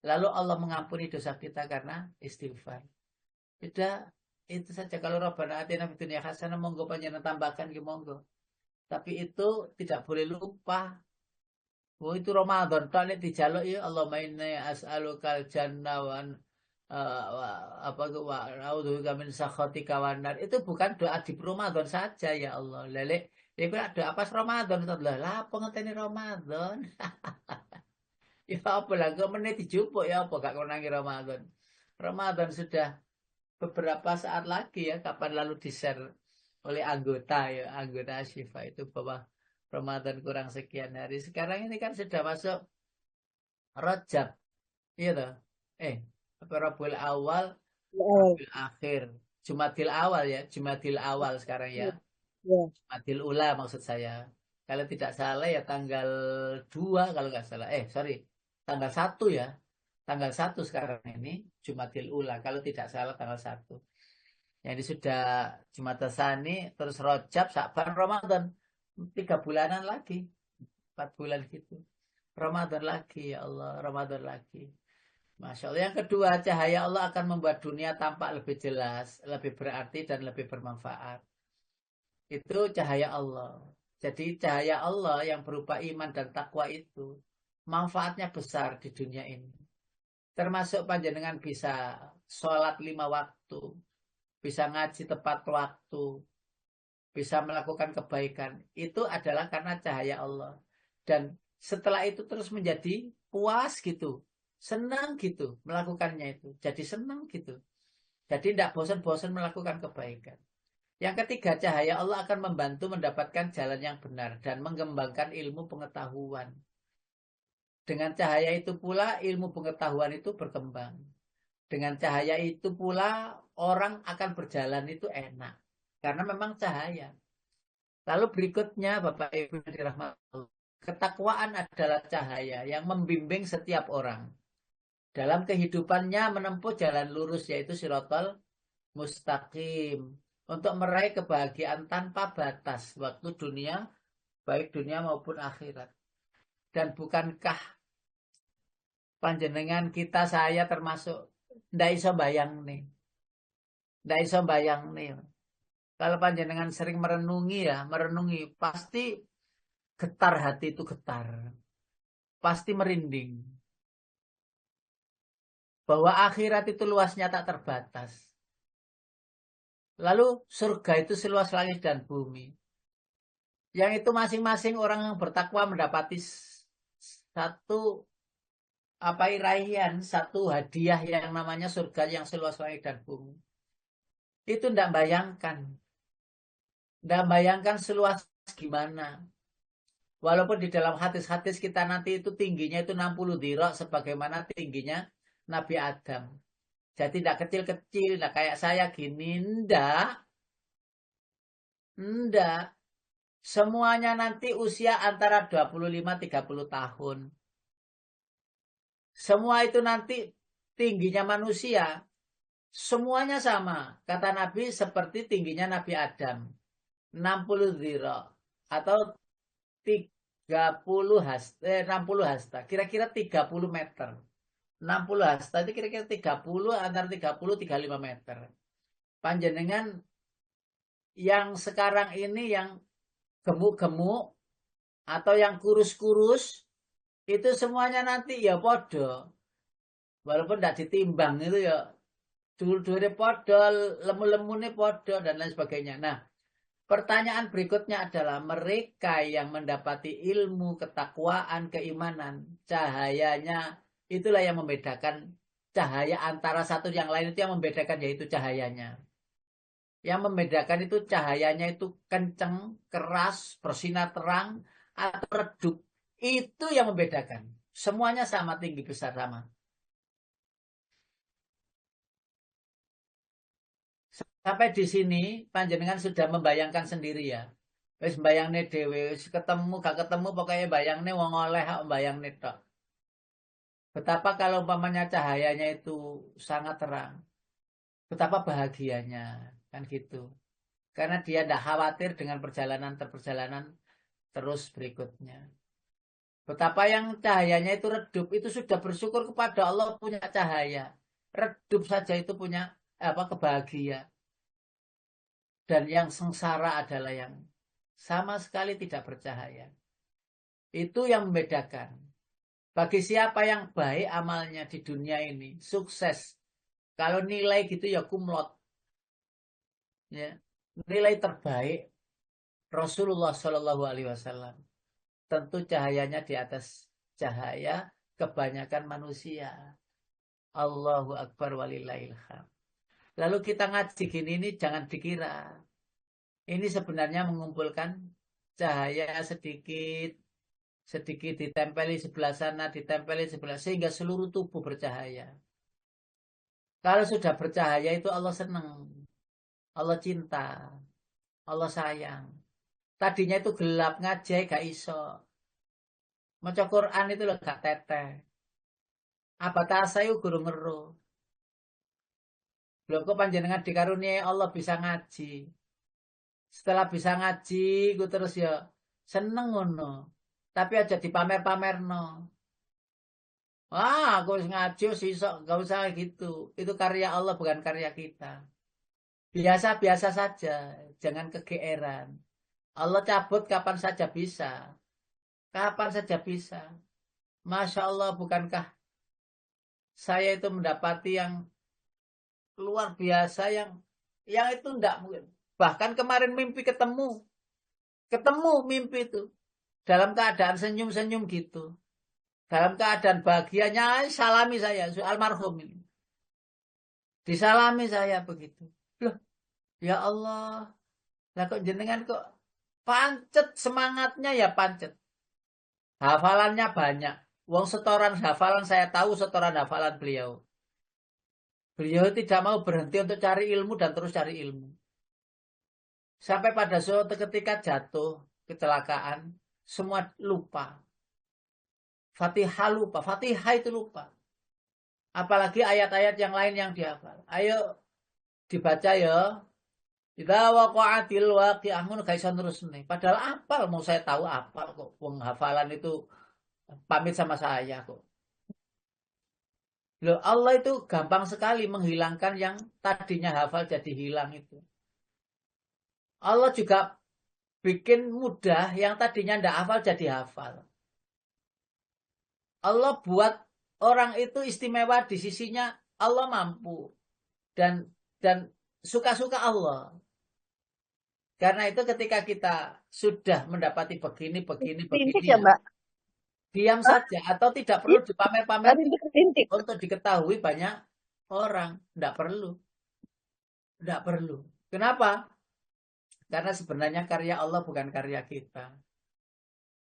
Lalu Allah mengampuni dosa kita karena istighfar. Tidak itu saja. Kalau Rabbana atina fid dunya hasanah, monggo panjenengan tambahkan ki monggo. Tapi itu tidak boleh lupa. Oh, itu Ramadan tok nek dijaluk ya Allahumma inni as'alukal jannah wa apa wa a'udzubika min sakhatika wan nar. Itu bukan doa di Ramadan saja ya Allah. Lele iku doa pas Ramadan to lho. Lah apa ngenteni Ramadan? Ya apa lah kok menit dijupuk ya apa gak konangi Ramadan. Ramadan sudah beberapa saat lagi ya, kapan lalu di-share oleh anggota ya, anggota Ashifa itu bahwa Ramadan kurang sekian hari. Sekarang ini kan sudah masuk Rajab. Iya toh? Apa Rabiul Awal, Rabiul Akhir, Jumadil Awal ya, Jumadil Awal sekarang ya. Jumadil Ula maksud saya. Kalau tidak salah ya tanggal 2 kalau nggak salah. Tanggal 1 ya. Tanggal 1 sekarang ini Jumadil Ula. Kalau tidak salah tanggal 1. Jadi sudah Jumat Tsani, terus Rajab, Sa'ban, Ramadan. 3 bulanan lagi. 4 bulan gitu. Ramadan lagi ya Allah. Ramadan lagi. Masya Allah. Yang kedua, cahaya Allah akan membuat dunia tampak lebih jelas, lebih berarti dan lebih bermanfaat. Itu cahaya Allah. Jadi cahaya Allah yang berupa iman dan takwa itu manfaatnya besar di dunia ini. Termasuk panjenengan bisa sholat 5 waktu, bisa ngaji tepat waktu, bisa melakukan kebaikan. Itu adalah karena cahaya Allah. Dan setelah itu terus menjadi puas gitu, senang gitu melakukannya itu. Jadi senang gitu. Jadi tidak bosan-bosan melakukan kebaikan. Yang ketiga, cahaya Allah akan membantu mendapatkan jalan yang benar dan mengembangkan ilmu pengetahuan. Dengan cahaya itu pula ilmu pengetahuan itu berkembang. Dengan cahaya itu pula orang akan berjalan itu enak. Karena memang cahaya. Lalu berikutnya Bapak Ibu yang dirahmati Allah, ketakwaan adalah cahaya yang membimbing setiap orang dalam kehidupannya menempuh jalan lurus yaitu Shiratal Mustaqim. Untuk meraih kebahagiaan tanpa batas waktu dunia, baik dunia maupun akhirat. Dan bukankah panjenengan kita, saya termasuk, ndak iso bayang nih. Ndak iso bayang nih. Kalau panjenengan sering merenungi, pasti getar hati itu getar. Pasti merinding. Bahwa akhirat itu luasnya tak terbatas. Lalu surga itu seluas langit dan bumi. Yang itu masing-masing orang yang bertakwa mendapati satu raihan, satu hadiah yang namanya surga yang seluas langit dan bumi. Itu tidak bayangkan. Tidak bayangkan seluas gimana. Walaupun di dalam hadis-hadis kita nanti itu tingginya itu 60 dhira sebagaimana tingginya Nabi Adam. Jadi tidak kecil-kecil, tidak kayak saya gini, enggak. Semuanya nanti usia antara 25-30 tahun. Semua itu nanti tingginya manusia. Semuanya sama. Kata Nabi seperti tingginya Nabi Adam. 60 dhira. Atau 60 hasta. Kira-kira 30 meter. 60 hasta itu kira-kira 30 antara 30-35 meter. Panjenengan yang sekarang ini yang gemuk-gemuk atau yang kurus-kurus itu semuanya nanti ya podo. Walaupun tidak ditimbang itu ya dulu-dulu podo, lemu-lemune podo dan lain sebagainya. Nah, pertanyaan berikutnya adalah mereka yang mendapati ilmu, ketakwaan, keimanan, cahayanya itulah yang membedakan cahaya antara satu yang lain, itu yang membedakan yaitu cahayanya. Yang membedakan itu cahayanya itu kenceng, keras, bersinar terang, atau redup. Itu yang membedakan. Semuanya sama, tinggi besar sama. Sampai di sini panjenengan sudah membayangkan sendiri ya. Wis bayangne dhewe, wis ketemu gak ketemu pokoknya bayangne wong oleh bayangne tok. Betapa kalau umpamanya cahayanya itu sangat terang. Betapa bahagianya, kan gitu. Karena dia tidak khawatir dengan perjalanan terus berikutnya. Betapa yang cahayanya itu redup, itu sudah bersyukur kepada Allah punya cahaya. Redup saja itu punya kebahagiaan. Dan yang sengsara adalah yang sama sekali tidak bercahaya. Itu yang membedakan. Bagi siapa yang baik amalnya di dunia ini, sukses. Kalau nilai gitu ya kumlot. Ya, nilai terbaik Rasulullah Shallallahu Alaihi Wasallam. Tentu cahayanya di atas cahaya kebanyakan manusia. Allahu Akbar walillahil hamd. Lalu kita ngaji gini ini jangan dikira. Ini sebenarnya mengumpulkan cahaya sedikit ditempeli sebelah sana, ditempeli sebelah, sehingga seluruh tubuh bercahaya. Kalau sudah bercahaya itu Allah senang, Allah cinta, Allah sayang. Tadinya itu gelap, ngajai gak iso. Maca Quran itu loh gak teteh. Apa tasayu guru ngeru. Belum kok panjenengan dikaruniai Allah bisa ngaji. Setelah bisa ngaji, gue terus ya seneng ngono. Tapi aja dipamer-pamer no. Wah, aku ngaji sisok, gak usah gitu. Itu karya Allah bukan karya kita. Biasa-biasa saja, jangan kegeeran. Allah cabut kapan saja bisa. Kapan saja bisa. Masya Allah, bukankah saya itu mendapati yang luar biasa yang itu enggak mungkin. Bahkan kemarin mimpi ketemu mimpi itu dalam keadaan senyum-senyum gitu. Dalam keadaan bahagianya salami saya almarhum ini. Disalami saya begitu. Loh, ya Allah. Lah kok jenengan kok pancet semangatnya ya pancet. Hafalannya banyak. Wong setoran hafalan saya tahu setoran hafalan beliau. Beliau tidak mau berhenti untuk cari ilmu dan terus cari ilmu. Sampai pada suatu ketika jatuh, kecelakaan, semua lupa. Fatihah lupa, Fatihah itu lupa. Apalagi ayat-ayat yang lain yang dihafal. Ayo dibaca ya. Idza waqa'atil waqi'ah mun gak iso terusne. Padahal apal mau saya tahu apal kok. Wong hafalan itu pamit sama saya kok. Loh, Allah itu gampang sekali menghilangkan yang tadinya hafal jadi hilang itu. Allah juga bikin mudah yang tadinya tidak hafal jadi hafal. Allah buat orang itu istimewa di sisinya, Allah mampu. Dan suka-suka Allah. Karena itu ketika kita sudah mendapati begini ya, Mbak? diam saja atau tidak perlu dipamer-pamer Rintik. untuk diketahui banyak orang. Tidak perlu. Kenapa? Karena sebenarnya karya Allah bukan karya kita.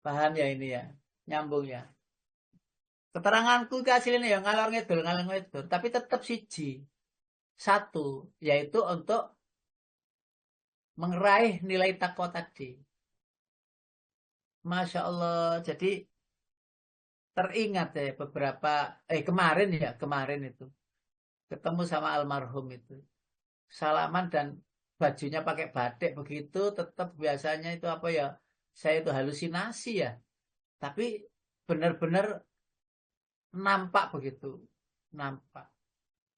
Paham ya ini ya? Nyambung ya? Keteranganku hasilnya ya ngalor ngidul. Tapi tetap siji. Satu, yaitu untuk meraih nilai takwa tadi. Masya Allah. Jadi teringat ya beberapa, kemarin itu. Ketemu sama almarhum itu. Salaman dan bajunya pakai batik begitu, tetap biasanya itu apa ya, saya itu halusinasi ya. Tapi benar-benar nampak begitu. Nampak.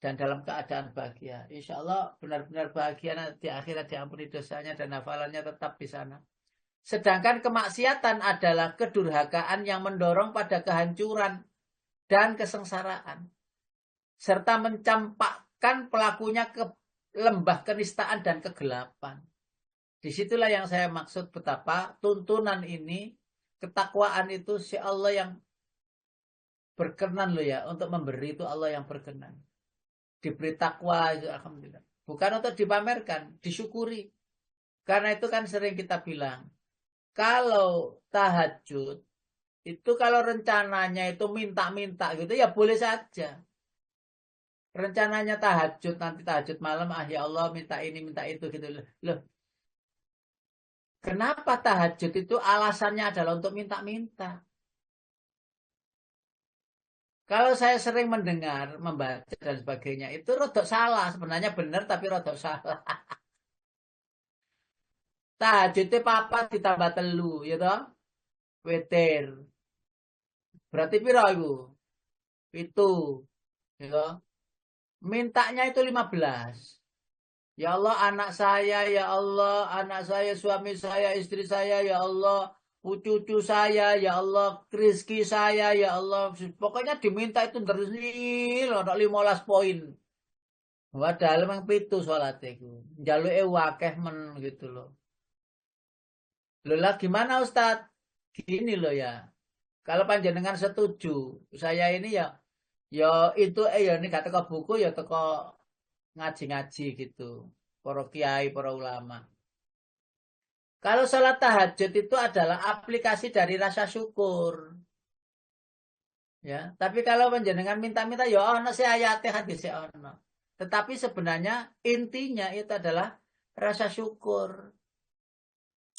Dan dalam keadaan bahagia. Insya Allah benar-benar bahagia nanti akhirat diampuni dosanya dan hafalannya tetap di sana. Sedangkan kemaksiatan adalah kedurhakaan yang mendorong pada kehancuran dan kesengsaraan. Serta mencampakkan pelakunya ke lembah kenistaan dan kegelapan. Disitulah yang saya maksud betapa tuntunan ini, ketakwaan itu si Allah yang berkenan loh ya. Untuk memberi itu Allah yang berkenan. Diberi takwa itu alhamdulillah. Bukan untuk dipamerkan, disyukuri. Karena itu kan sering kita bilang, kalau tahajud, itu kalau rencananya itu minta-minta gitu, ya boleh saja. Rencananya tahajud, nanti tahajud malam, ya Allah minta ini, minta itu gitu. Loh, kenapa tahajud itu alasannya adalah untuk minta-minta? Kalau saya sering mendengar, membaca dan sebagainya, itu rodok salah. Sebenarnya benar tapi rodok salah. Tahajud itu papat ditambah telu, ya toh? Witir. Berarti piro ibu? Itu. Ya toh? Mintanya itu 15. Ya Allah anak saya, ya Allah anak saya, suami saya, istri saya, ya Allah cucu saya, ya Allah rezeki saya, ya Allah. Pokoknya diminta itu terus nih, loh 15 poin. Padahal memang pitu sholat itu. Jaluke wakeh men gitu loh. Loh lah gimana Ustadz? Gini loh ya. Kalau panjenengan setuju, saya ini ya itu ya ini gak teko buku ya teko ngaji-ngaji gitu. Para kiai, para ulama. Kalau sholat tahajud itu adalah aplikasi dari rasa syukur. Ya, tapi kalau panjenengan minta-minta ya ono sih ayatnya hadis ono. Tetapi sebenarnya intinya itu adalah rasa syukur.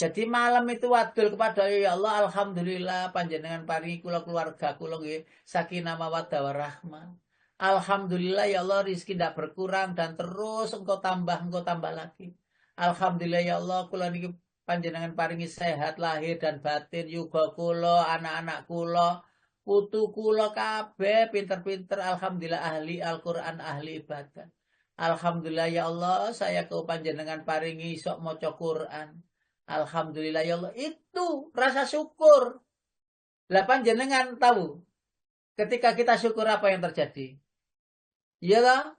Jadi malam itu wadul kepada ya Allah alhamdulillah panjenengan paringi kula keluarga kula nggih sakinah mawaddah warahmah. Alhamdulillah ya Allah rezeki tidak berkurang dan terus engkau tambah lagi. Alhamdulillah ya Allah kula niki panjenengan paringi sehat lahir dan batin yuga kula anak-anak kula putu kula kabeh pinter-pinter alhamdulillah ahli Al-Qur'an ahli ibadah. Alhamdulillah ya Allah saya ke panjenengan paringi sok maca Quran. Alhamdulillah ya Allah. Itu rasa syukur. Lah panjenengan tahu ketika kita syukur apa yang terjadi? Iyalah,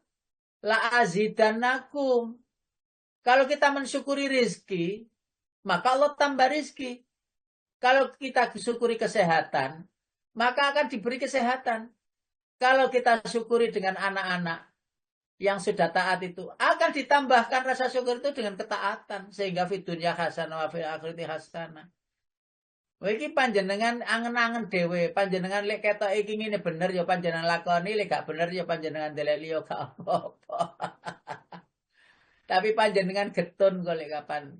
la azidannakum. Kalau kita mensyukuri rizki, maka Allah tambah rizki. Kalau kita syukuri kesehatan, maka akan diberi kesehatan. Kalau kita syukuri dengan anak-anak yang sudah taat itu, akan ditambahkan rasa syukur itu dengan ketaatan. Sehingga fidunya hasanah wa fil akhirati hasanah. Iki panjenengan angen-angen dhewe, panjenengan lek ketok iki ngene bener ya panjenengan lakoni, lek gak bener ya panjenengan deleli ya gak apa-apa. Tapi panjenengan getun kok lek kapan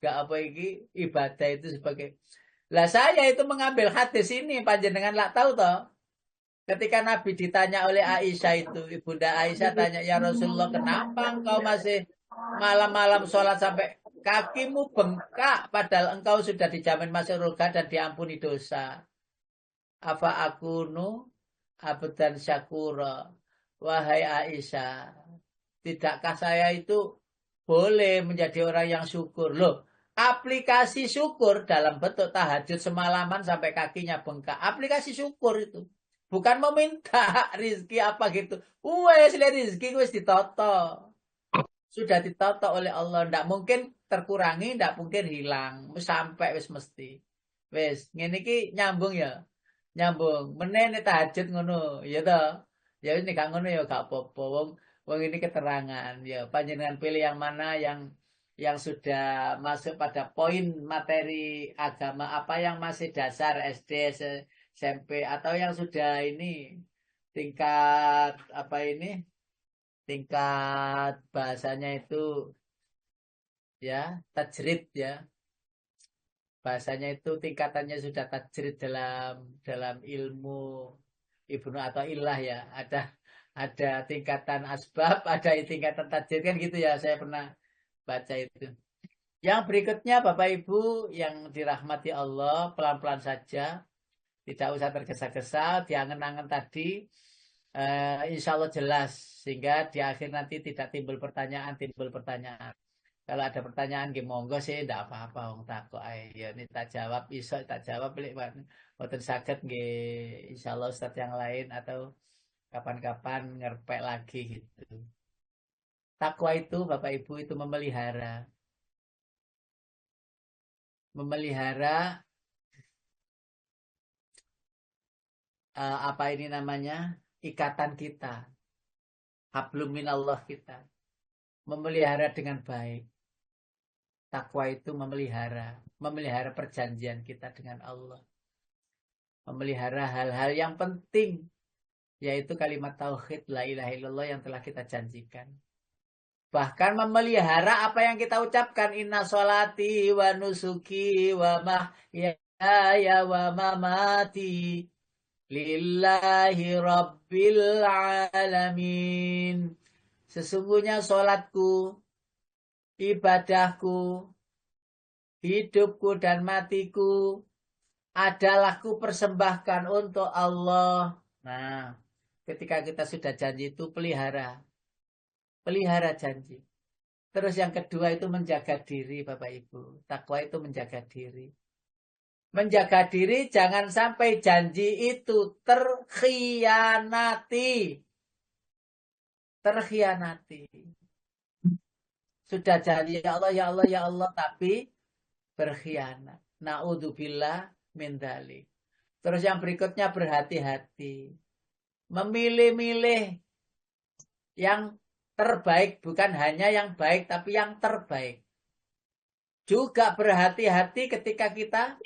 gak apa iki ibadah itu sebagai. Lah saya itu mengambil hadis ini panjenengan lak tahu toh. Ketika Nabi ditanya oleh Aisyah itu, Ibunda Aisyah tanya, "Ya Rasulullah, kenapa engkau masih malam-malam sholat sampai kakimu bengkak padahal engkau sudah dijamin masuk surga dan diampuni dosa? Afa akunu abdan syakura." Wahai Aisyah, tidakkah saya itu boleh menjadi orang yang syukur? Loh, aplikasi syukur dalam bentuk tahajud semalaman sampai kakinya bengkak. Aplikasi syukur itu. Bukan meminta rizki apa gitu. Wes rizki wes ditoto. Sudah ditoto oleh Allah. Ndak mungkin terkurangi, ndak mungkin hilang. Sampai wes mesti. Wes, ngene iki nyambung ya. Nyambung. Meneh tahajud ngono, ya toh. Ya ini gak ngono ya gak apa-apa. Wong ini keterangan ya. Panjenengan pilih yang mana yang sudah masuk pada poin materi agama apa yang masih dasar SD, SMP atau yang sudah ini tingkat apa ini tingkat bahasanya itu ya tajrid ya, bahasanya itu tingkatannya sudah tajrid dalam ilmu Ibnu Athaillah ya, ada tingkatan asbab, ada tingkatan tajrid kan gitu ya, saya pernah baca itu. Yang berikutnya Bapak Ibu yang dirahmati Allah, pelan-pelan saja. Tidak usah tergesa-gesa, diangen-angen tadi, insya Allah jelas. Sehingga di akhir nanti tidak timbul pertanyaan. Kalau ada pertanyaan, monggo sih, tidak apa-apa. Wong takut, ya ini tak jawab, iso tak jawab. Boten saged nggih, insya Allah Ustadz yang lain atau kapan-kapan ngerpek lagi gitu. Takwa itu Bapak Ibu itu memelihara apa ini namanya ikatan kita, hablum minallah kita, memelihara dengan baik. Takwa itu memelihara perjanjian kita dengan Allah, memelihara hal-hal yang penting, yaitu kalimat tauhid la ilaha illallah yang telah kita janjikan. Bahkan memelihara apa yang kita ucapkan, inna sholati wa nusuki wa mahyaya wa mamati lillahi rabbil alamin. Sesungguhnya sholatku, ibadahku, hidupku dan matiku adalah kupersembahkan untuk Allah. Nah, ketika kita sudah janji itu pelihara janji. Terus yang kedua itu menjaga diri Bapak Ibu. Takwa itu menjaga diri. Menjaga diri jangan sampai janji itu terkhianati. Sudah janji ya Allah, tapi berkhianat. Na'udzubillah min dzalik. Terus yang berikutnya berhati-hati. Memilih-milih yang terbaik, bukan hanya yang baik, tapi yang terbaik. Juga berhati-hati ketika kita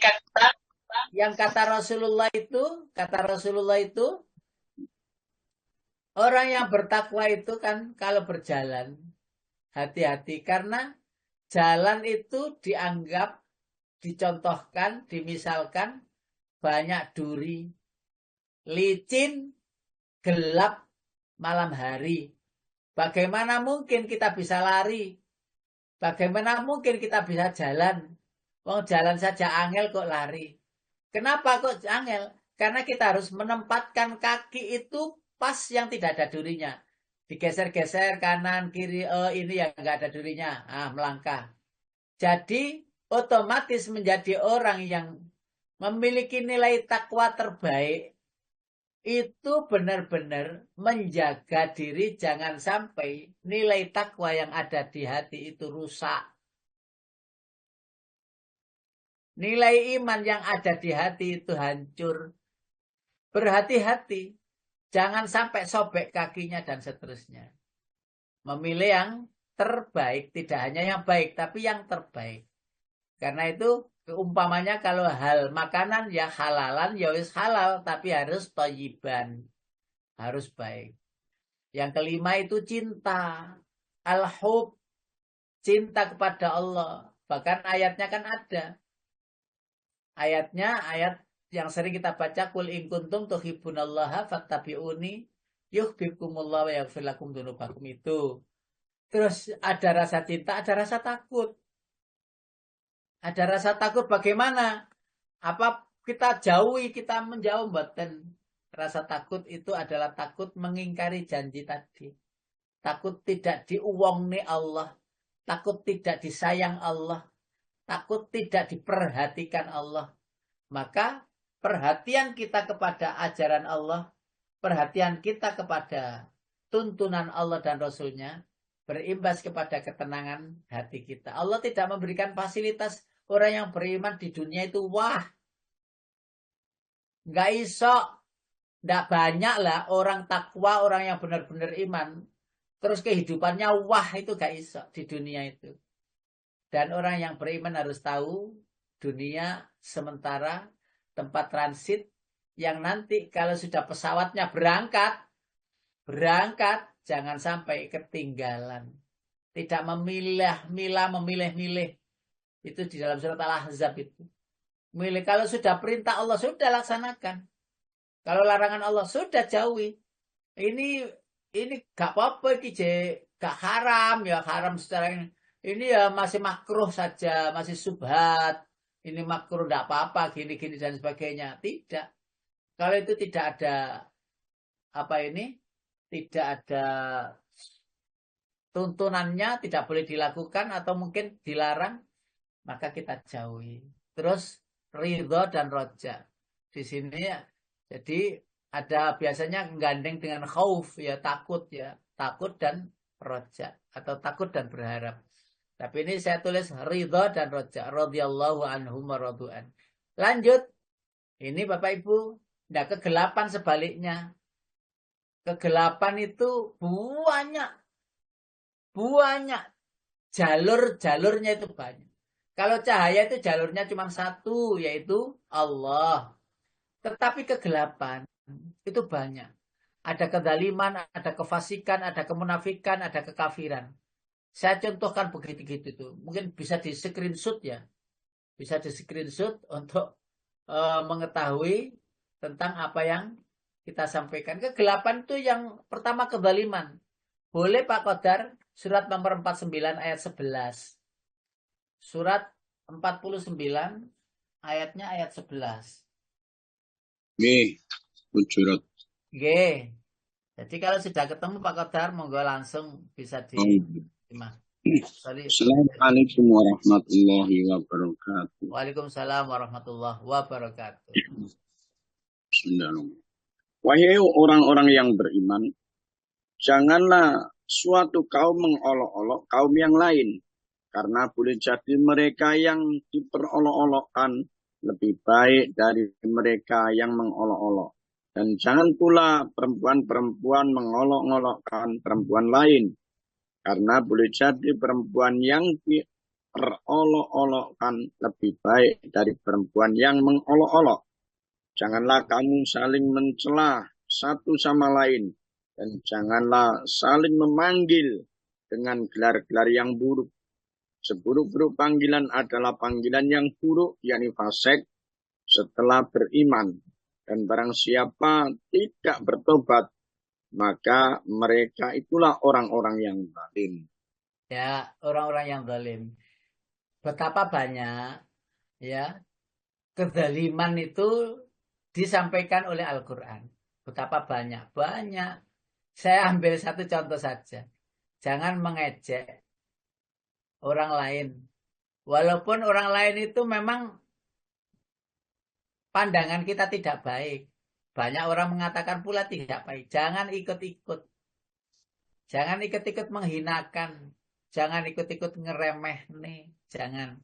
yang kata Rasulullah itu orang yang bertakwa itu kan kalau berjalan hati-hati karena jalan itu dicontohkan, dimisalkan banyak duri, licin, gelap malam hari. Bagaimana mungkin kita bisa lari? Bagaimana mungkin kita bisa jalan? Wong jalan saja angel kok lari. Kenapa kok angel? Karena kita harus menempatkan kaki itu pas yang tidak ada durinya. Digeser-geser kanan kiri, ini yang nggak ada durinya. Melangkah. Jadi otomatis menjadi orang yang memiliki nilai takwa terbaik itu benar-benar menjaga diri jangan sampai nilai takwa yang ada di hati itu rusak. Nilai iman yang ada di hati itu hancur. Berhati-hati. Jangan sampai sobek kakinya dan seterusnya. Memilih yang terbaik. Tidak hanya yang baik, tapi yang terbaik. Karena itu umpamanya kalau hal makanan ya halalan ya wis halal. Tapi harus thayyiban. Harus baik. Yang kelima itu cinta. Al-hub. Cinta kepada Allah. Bahkan ayatnya kan ada. Ayatnya ayat yang sering kita baca, kul in kuntum tuhibbunallaha fattabi'uni yuhibbukumullah wa yaghfir lakum dzunubakum itu. Terus ada rasa cinta, ada rasa takut. Ada rasa takut bagaimana? Apa kita jauhi, kita menjauh mboten. Rasa takut itu adalah takut mengingkari janji tadi. Takut tidak diuwongne Allah, takut tidak disayang Allah, takut tidak diperhatikan Allah. Maka perhatian kita kepada ajaran Allah, perhatian kita kepada tuntunan Allah dan Rasulnya, berimbas kepada ketenangan hati kita. Allah tidak memberikan fasilitas orang yang beriman di dunia itu, wah, nggak iso, nggak banyak lah orang takwa, orang yang benar-benar iman. Terus kehidupannya, wah, itu nggak iso di dunia itu. Dan orang yang beriman harus tahu, dunia sementara tempat transit yang nanti kalau sudah pesawatnya berangkat jangan sampai ketinggalan. Tidak memilih-milih. Itu di dalam surat Al-Ahzab itu. Milih kalau sudah perintah Allah sudah laksanakan. Kalau larangan Allah sudah jauhi. Ini gak apa-apa, gak haram ya, haram secara ini ya masih makruh saja, masih subhat. Ini makruh tidak apa-apa, gini-gini dan sebagainya. Tidak. Kalau itu tidak ada tidak ada tuntunannya, tidak boleh dilakukan atau mungkin dilarang, maka kita jauhi. Terus ridho dan roja. Di sini ya, jadi ada biasanya menggandeng dengan khauf ya, takut dan roja atau takut dan berharap. Tapi ini saya tulis ridho dan roja. Radhiyallahu anhum wa radu'an. Lanjut. Ini Bapak Ibu. Nah, kegelapan sebaliknya. Kegelapan itu banyak. Jalurnya itu banyak. Kalau cahaya itu jalurnya cuma satu, yaitu Allah. Tetapi kegelapan itu banyak. Ada kezaliman, ada kefasikan, ada kemunafikan, ada kekafiran. Saya contohkan begitu-gitu tuh. Mungkin bisa di screenshot ya. Bisa di screenshot untuk mengetahui tentang apa yang kita sampaikan. Kegelapan itu yang pertama kezaliman. Boleh Pak Qadar, surat nomor 49 ayat 11. Surat 49 ayatnya ayat 11. Nggih, Hujurat. Nggih. Jadi kalau sudah ketemu Pak Qadar, monggo langsung bisa di Assalamualaikum warahmatullahi wabarakatuh. Waalaikumsalam warahmatullahi wabarakatuh. Bismillahirrahmanirrahim. Wahai orang-orang yang beriman, janganlah suatu kaum mengolok-olok kaum yang lain, karena boleh jadi mereka yang diperolok-olokkan lebih baik dari mereka yang mengolok-olok. Dan jangan pula perempuan-perempuan mengolok-olokkan perempuan lain, karena boleh jadi perempuan yang diperolok-olokkan lebih baik dari perempuan yang mengolok-olok. Janganlah kamu saling mencela satu sama lain, dan janganlah saling memanggil dengan gelar-gelar yang buruk. Seburuk-buruk panggilan adalah panggilan yang buruk, yakni fasik setelah beriman. Dan barang siapa tidak bertobat, maka mereka itulah orang-orang yang zalim. Ya, orang-orang yang zalim. Betapa banyak ya kezaliman itu disampaikan oleh Al-Quran. Betapa banyak. Saya ambil satu contoh saja. Jangan mengejek orang lain. Walaupun orang lain itu memang pandangan kita tidak baik. Banyak orang mengatakan pula tidak baik. Jangan ikut-ikut. Jangan ikut-ikut menghinakan. Jangan ikut-ikut ngeremeh nih. Jangan.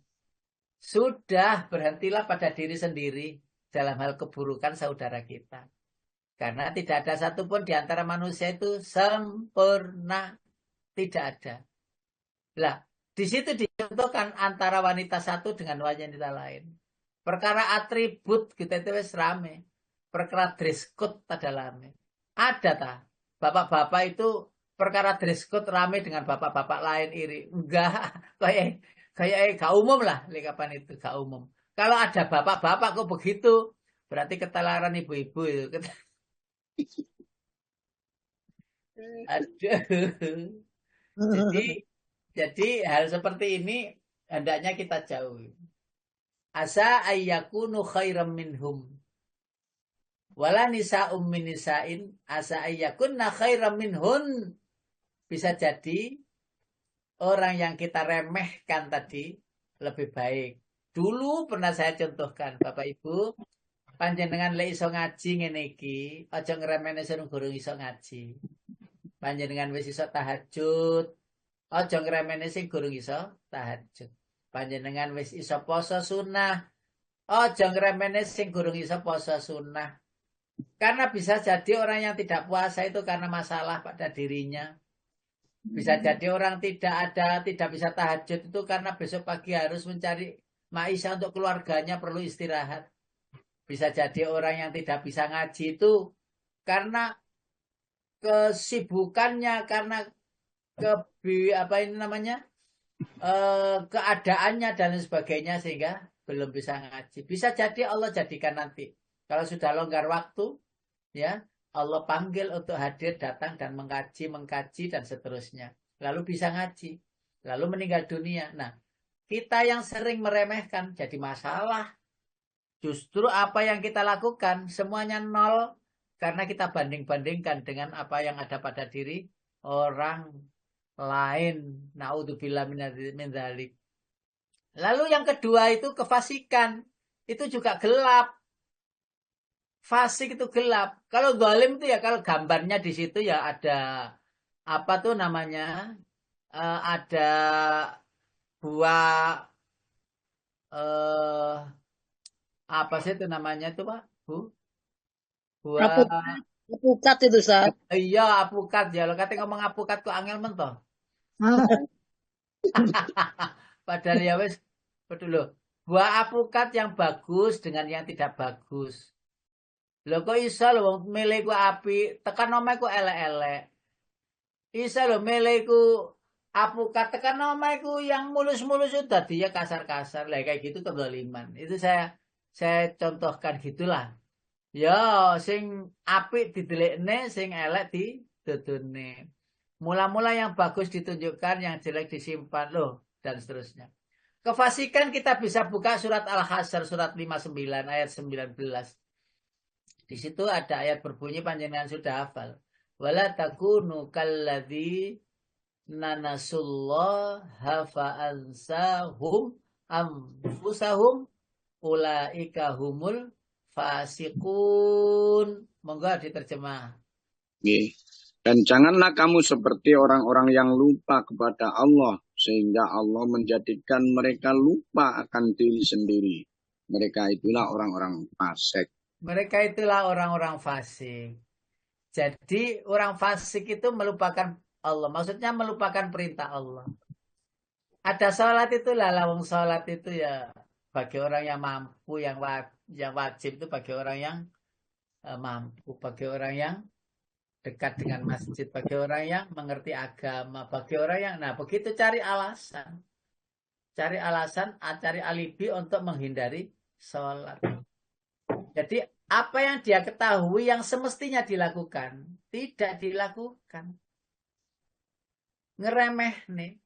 Sudah berhentilah pada diri sendiri dalam hal keburukan saudara kita. Karena tidak ada satupun di antara manusia itu sempurna. Tidak ada. Lah, di situ dicontohkan antara wanita satu dengan wanita lain. Perkara atribut kita itu wis rame. Perkara dress code tada rame. Ada tak? Bapak-bapak itu perkara dress code rame dengan bapak-bapak lain iri. Enggak. Kayak gak umum lah. Lekapan itu gak umum. Kalau ada bapak-bapak kok begitu. Berarti ketularan ibu-ibu itu. Aduh. Jadi hal seperti ini hendaknya kita jauhi. Asa ayyakunu khairam minhum. Wala nisa'um min nisa'in asa ayyakunna khairam minhun. Bisa jadi orang yang kita remehkan tadi lebih baik. Dulu pernah saya contohkan, Bapak Ibu, panjenengan lek iso ngaji ngene iki, aja ngremehne sing gurung iso ngaji. Panjenengan wis iso tahajud, aja ngremehne sing gurung iso tahajud. Panjenengan wis iso poso sunah, aja ngremehne sing gurung iso poso sunah. Karena bisa jadi orang yang tidak puasa itu karena masalah pada dirinya. Bisa jadi orang tidak bisa tahajud itu karena besok pagi harus mencari maisha untuk keluarganya, perlu istirahat. Bisa jadi orang yang tidak bisa ngaji itu karena kesibukannya, karena keadaannya dan lain sebagainya sehingga belum bisa ngaji. Bisa jadi Allah jadikan nanti kalau sudah longgar waktu, ya Allah panggil untuk hadir, datang dan mengkaji dan seterusnya. Lalu bisa ngaji, lalu meninggal dunia. Nah, kita yang sering meremehkan jadi masalah. Justru apa yang kita lakukan semuanya nol karena kita banding-bandingkan dengan apa yang ada pada diri orang lain. Naudzubillah min dzalik. Lalu yang kedua itu kefasikan. Itu juga gelap. Fasik itu gelap. Kalau zalim itu ya kalau gambarnya di situ ya ada apa tuh namanya? Ada buah apa sih itu namanya tuh Pak? Bu? Buah Apukat itu, Ustaz. iya, apukat ya. Lo kata ngomong apukat kok angel mentoh. Padahal ya wes betul loh. Buah apukat yang bagus dengan yang tidak bagus. Lho kok iso lho milih ku api, tekan omahe ku elek-elek. Iso lho milih ku apukat, tekan omahe ku yang mulus-mulus itu tadi ya kasar-kasar. Lah kayak gitu kezaliman. Itu saya contohkan gitulah. Ya, sing apik didelikne, sing elek didudune. Mula-mula yang bagus ditunjukkan, yang jelek disimpan loh dan seterusnya. Kefasikan kita bisa buka surat Al-Hasyr surat 59 ayat 19. Di situ ada ayat berbunyi panjenengan sudah hafal. Wala takunu kalladzi nanasullah fa'ansahum anfusahum ulaika humul fasiqun. Monggo diterjemah. Dan janganlah kamu seperti orang-orang yang lupa kepada Allah sehingga Allah menjadikan mereka lupa akan diri sendiri. Mereka itulah orang-orang fasik. Mereka itulah orang-orang fasik. Jadi orang fasik itu melupakan Allah. Maksudnya melupakan perintah Allah. Ada sholat itu lawang sholat itu ya bagi orang yang mampu, yang wajib itu bagi orang yang mampu, bagi orang yang dekat dengan masjid, bagi orang yang mengerti agama, bagi orang yang, nah begitu cari alasan, cari alibi untuk menghindari sholat. Jadi apa yang dia ketahui yang semestinya dilakukan, tidak dilakukan. Ngeremeh nih.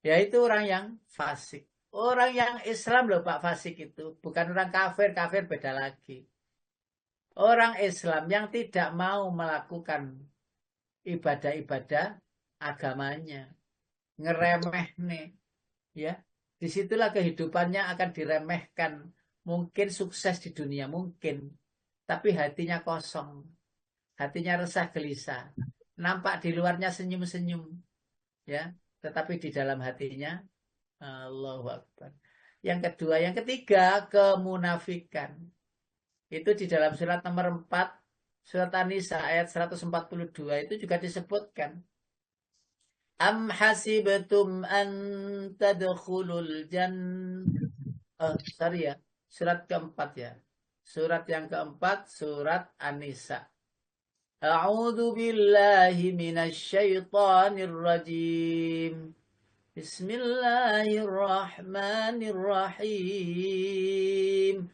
Yaitu orang yang fasik. Orang yang Islam loh Pak fasik itu. Bukan orang kafir, kafir beda lagi. Orang Islam yang tidak mau melakukan ibadah-ibadah agamanya. Ngeremeh nih. Ya. Disitulah kehidupannya akan diremehkan. Mungkin sukses di dunia, mungkin. Tapi hatinya kosong. Hatinya resah gelisah. Nampak di luarnya senyum-senyum. Ya, tetapi di dalam hatinya, Allahu Akbar. Yang ketiga, kemunafikan. Itu di dalam surat nomor 4, surat An-Nisa ayat 142 itu juga disebutkan. Am hasibtum an tadkhulul sorry ya, surat keempat ya. Surat yang keempat, surat An-Nisa. A'udzu billahi minasyaitonir rajim. Bismillahirrahmanirrahim.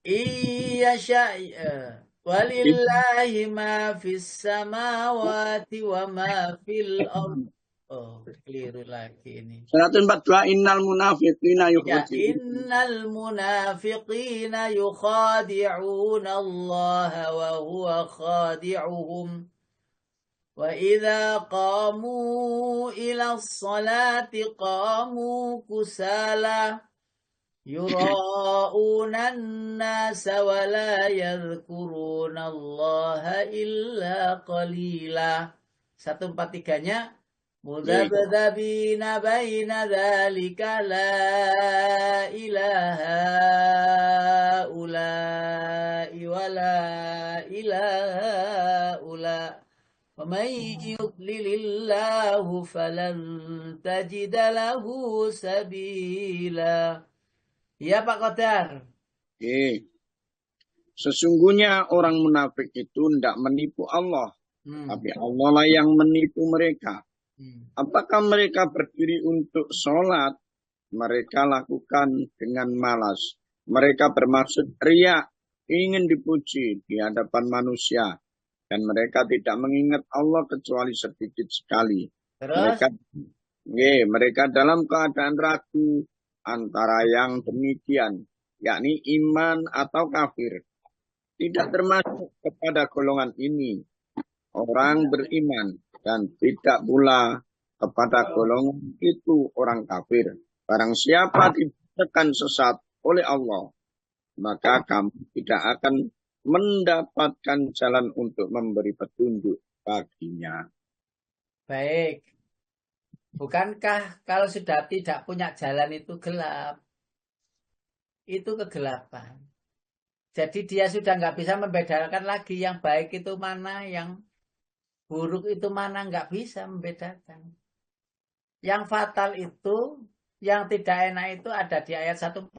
Iya syai'a. Walillahi ma fis samawati wa ma fil ardh. Oh, keliru lagi ini. 142 innal munafiqina Ya, yukhadi'un. innal munafiqina yukhadi'una Allah wa huwa khadi'uhum. Wa idza qamu ila sholati qamu kusala. Yura'una an-nasa wa la yadhkuruna Allah illa qalila. 143-nya mudhabdhabina baina dzalika la ilaha ula'i wa la ilaha ula'. Wa man yudlilillahu falan tajida lahu sabila. Iya Pak Qadar. Sesungguhnya orang munafik itu tidak menipu Allah, tapi Allah lah yang menipu mereka. Apakah mereka berdiri untuk sholat? Mereka lakukan dengan malas. Mereka bermaksud riya, ingin dipuji di hadapan manusia. Dan mereka tidak mengingat Allah kecuali sedikit sekali. Terus? Mereka dalam keadaan ragu antara yang demikian, yakni iman atau kafir. Tidak termasuk kepada golongan ini orang beriman dan tidak pula kepada golongan itu orang kafir. Barang siapa dibiarkan sesat oleh Allah, maka kamu tidak akan mendapatkan jalan untuk memberi petunjuk baginya. Baik. Bukankah kalau sudah tidak punya jalan itu gelap? Itu kegelapan. Jadi dia sudah nggak bisa membedakan lagi yang baik itu mana, yang buruk itu mana, nggak bisa membedakan. Yang fatal itu, yang tidak enak itu ada di ayat 145.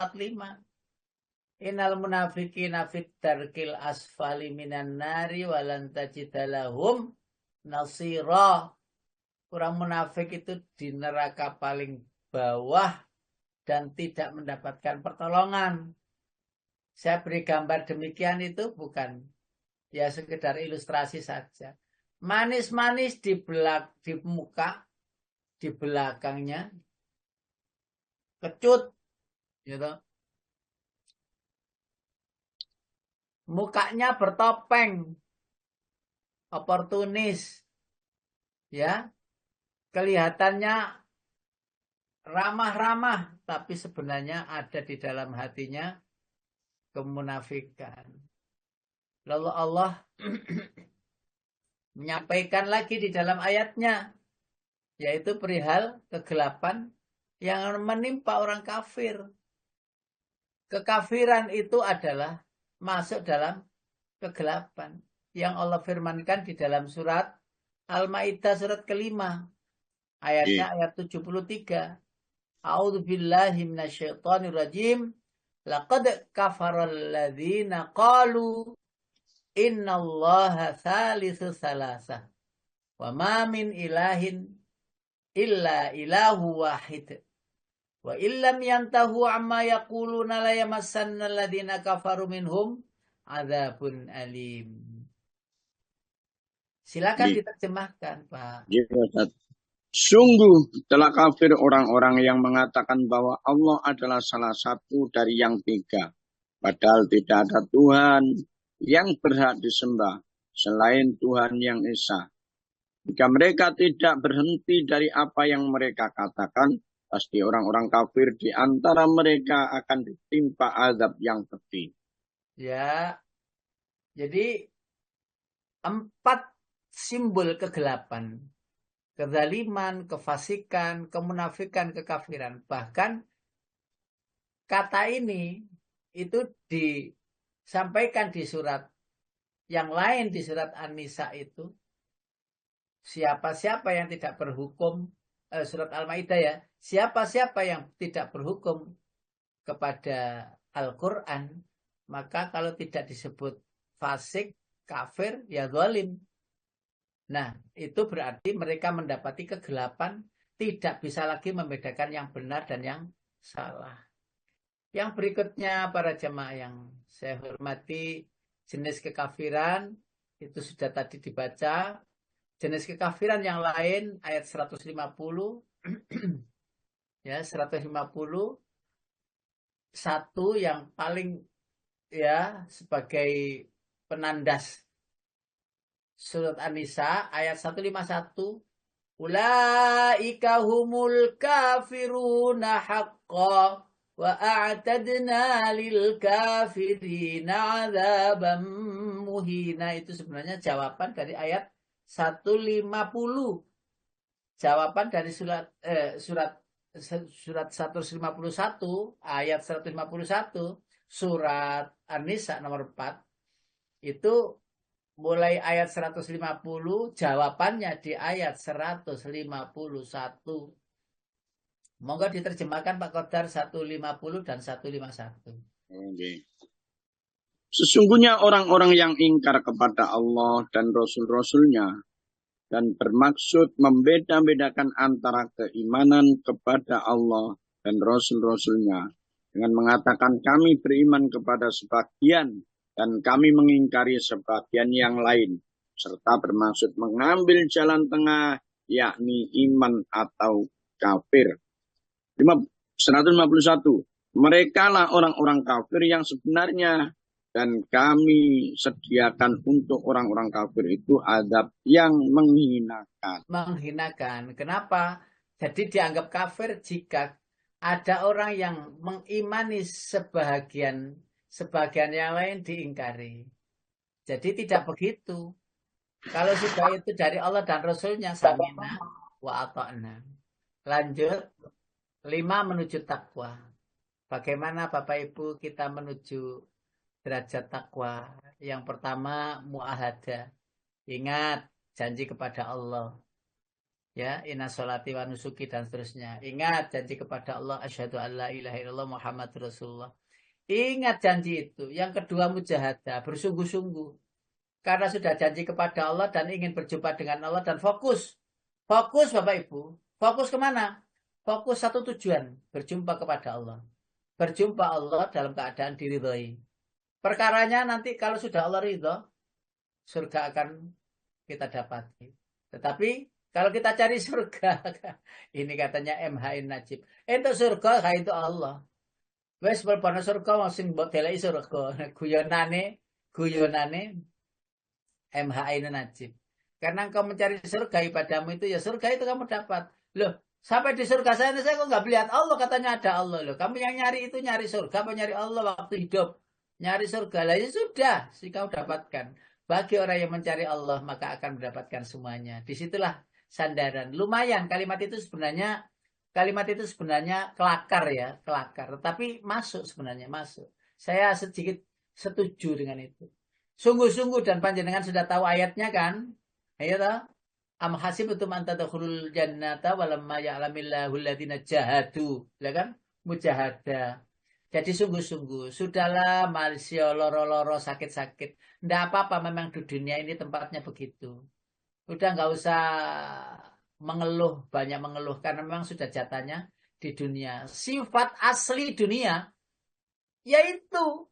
Innal munafiqina fit darkil asfali minan nari walan tajida lahum nasira. Orang munafik itu di neraka paling bawah dan tidak mendapatkan pertolongan. Saya beri gambar demikian itu bukan ya sekedar ilustrasi saja. Manis-manis di muka, di belakangnya kecut, gitu. Mukanya bertopeng, oportunis, ya. Kelihatannya ramah-ramah, tapi sebenarnya ada di dalam hatinya kemunafikan. Lalu Allah menyampaikan lagi di dalam ayatnya, yaitu perihal kegelapan yang menimpa orang kafir. Kekafiran itu adalah masuk dalam kegelapan. Yang Allah firmankan di dalam surat Al-Ma'idah surat kelima. Ayatnya ayat 73. A'udzu billahi minasyaitonir rajim. Laqad kafaral ladzina qalu innallaha tsalitsu tsalasah. Wa ma min ilahin illa ilahu wahid. Wa illam yantahu amma yaquluna la yamassanna alladzina kafaru minhum adzabun alim. Silakan diterjemahkan, Pak. Sungguh telah kafir orang-orang yang mengatakan bahwa Allah adalah salah satu dari yang tiga. Padahal tidak ada Tuhan yang berhak disembah selain Tuhan yang Esa. Jika mereka tidak berhenti dari apa yang mereka katakan, pasti orang-orang kafir di antara mereka akan ditimpa azab yang pedih. Ya, jadi 4 simbol kegelapan. Kezaliman, kefasikan, kemunafikan, kekafiran. Bahkan kata ini itu disampaikan di surat yang lain, di surat An-Nisa itu. Siapa-siapa yang tidak berhukum, surat Al-Maidah ya, siapa-siapa yang tidak berhukum kepada Al-Quran, maka kalau tidak disebut fasik, kafir, ya zalim. Nah, itu berarti mereka mendapati kegelapan, tidak bisa lagi membedakan yang benar dan yang salah. Yang berikutnya, para jemaah yang saya hormati, jenis kekafiran, itu sudah tadi dibaca. Jenis kekafiran yang lain, ayat 150, ya 150, satu yang paling ya sebagai penandas surat An-Nisa ayat 151, ulaika humul kafiruna haqqa wa a'tadna lil kafirina adzaban muhina. Itu sebenarnya jawaban dari ayat 150. Jawaban dari surat 151 ayat 151 surat An-Nisa nomor 4 itu mulai ayat 150, jawabannya di ayat 151. Monggo diterjemahkan Pak Qadar 150 dan 151. Oke. Sesungguhnya orang-orang yang ingkar kepada Allah dan Rasul-Rasulnya dan bermaksud membeda-bedakan antara keimanan kepada Allah dan Rasul-Rasulnya dengan mengatakan kami beriman kepada sebagian dan kami mengingkari sebagian yang lain, serta bermaksud mengambil jalan tengah, yakni iman atau kafir. 151. Mereka lah orang-orang kafir yang sebenarnya, dan kami sediakan untuk orang-orang kafir itu azab yang menghinakan. Menghinakan. Kenapa? Jadi dianggap kafir jika ada orang yang mengimani sebagian yang lain diingkari. Jadi tidak begitu. Kalau sudah itu dari Allah dan Rasulnya, samina wa ata'na. Lanjut, 5 menuju takwa. Bagaimana Bapak Ibu kita menuju derajat takwa? Yang pertama, mu'ahadah. Ingat, janji kepada Allah. Ya, inna sholati wa nusuki dan seterusnya. Ingat janji kepada Allah, asyhadu an la ilaha illallah Muhammad Rasulullah. Ingat janji itu. Yang kedua, mujahadah, bersungguh-sungguh. Karena sudah janji kepada Allah dan ingin berjumpa dengan Allah dan fokus. Fokus Bapak Ibu. Fokus kemana? Fokus satu tujuan, berjumpa kepada Allah. Berjumpa Allah dalam keadaan diridhoi. Perkaranya nanti kalau sudah Allah ridho, surga akan kita dapati. Tetapi kalau kita cari surga, ini katanya MHI Najib. Itu surga, itu Allah. Wes berpana surga sing mbok deleki surga. Guyonane MHI Najib. Karena engkau mencari surga ibadamu itu, ya surga itu kamu dapat. Loh, sampai di surga saya kok nggak melihat Allah, katanya ada Allah. Loh, kamu yang nyari itu nyari surga apa nyari Allah waktu hidup? Nyari surga lah, ya sudah, sih kamu dapatkan. Bagi orang yang mencari Allah, maka akan mendapatkan semuanya. Disitulah sandaran. Lumayan, kalimat itu sebenarnya kelakar ya, kelakar. Tetapi masuk sebenarnya, masuk. Saya sedikit setuju dengan itu. Sungguh-sungguh dan panjenengan sudah tahu ayatnya kan? Ayo toh. Am hasibtum an tadkhulul jannata walamma ya'lamillahu alladziina jahadu. Ya kan? Mujahadah. Jadi sungguh-sungguh. Sudahlah Malaysia loro-loro sakit-sakit. Nggak apa-apa, memang di dunia ini tempatnya begitu. Udah nggak usah mengeluh, banyak mengeluh. Karena memang sudah jatahnya di dunia. Sifat asli dunia yaitu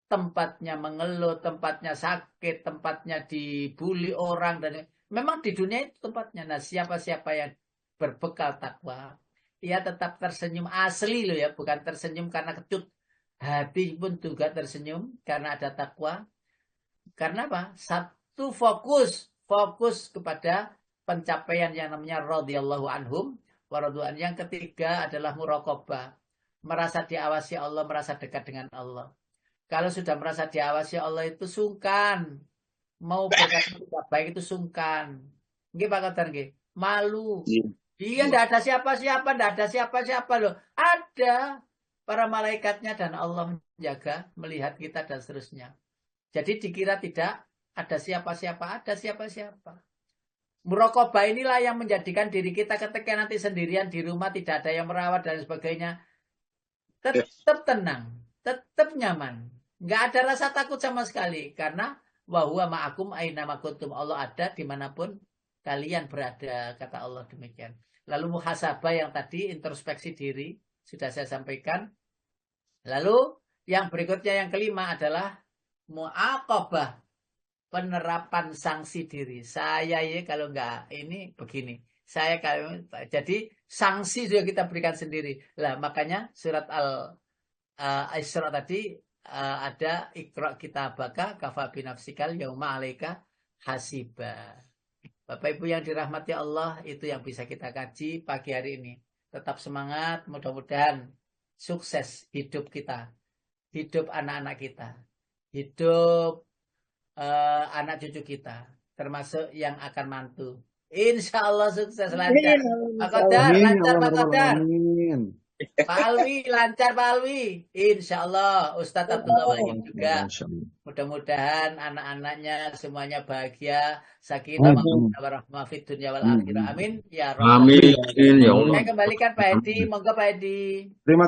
tempatnya mengeluh, tempatnya sakit, tempatnya dibully orang. Dan memang di dunia itu tempatnya. Nah, siapa-siapa yang berbekal takwa, ia tetap tersenyum asli loh ya. Bukan tersenyum karena kecut. Hati pun juga tersenyum karena ada takwa. Karena apa? Satu fokus kepada pencapaian yang namanya radhiyallahu anhum wa radu'an. Yang ketiga adalah muraqabah. Merasa diawasi Allah, merasa dekat dengan Allah. Kalau sudah merasa diawasi Allah itu sungkan. Mau berkata tidak baik itu sungkan. Nggih Pak Kodan nggih. Malu. Dia tidak ada siapa-siapa, tidak ada siapa-siapa loh. Ada para malaikatnya dan Allah menjaga, melihat kita dan seterusnya. Jadi dikira tidak ada siapa-siapa, ada siapa-siapa. Muraqabah inilah yang menjadikan diri kita ketika nanti sendirian di rumah, tidak ada yang merawat dan sebagainya. Tetap tenang, tetap nyaman. Nggak ada rasa takut sama sekali. Karena wahuwa ma'akum aina makuntum. Allah ada dimanapun kalian berada, kata Allah demikian. Lalu muhasabah yang tadi, introspeksi diri, sudah saya sampaikan. Lalu yang berikutnya yang kelima adalah mu'aqabah, penerapan sanksi diri. Saya ya kalau enggak ini begini. Saya kalau jadi sanksi sudah kita berikan sendiri. Lah makanya surat Al-Isra tadi ada Iqra kitabaka kafa binafsikal yauma 'alaika hasiba. Bapak Ibu yang dirahmati Allah, itu yang bisa kita kaji pagi hari ini. Tetap semangat, mudah-mudahan sukses hidup kita, hidup anak-anak kita, hidup anak cucu kita, termasuk yang akan mantu. Insya Allah sukses lancar. Pak Kodar, Amin, lancar ya Pak Allah, Kodar. amin. Pak Alwi, lancar Pak Alwi. Insya Allah Ustadz Abdullah Wahid juga. Masya Allah. Mudah-mudahan anak-anaknya semuanya bahagia, sakinah, mawaddah warahmah fid dunya wal akhirah. Amin ya rabbal alamin. Amin ya Allah. Saya kembalikan Pak Edi, monggo Pak Edi. Terima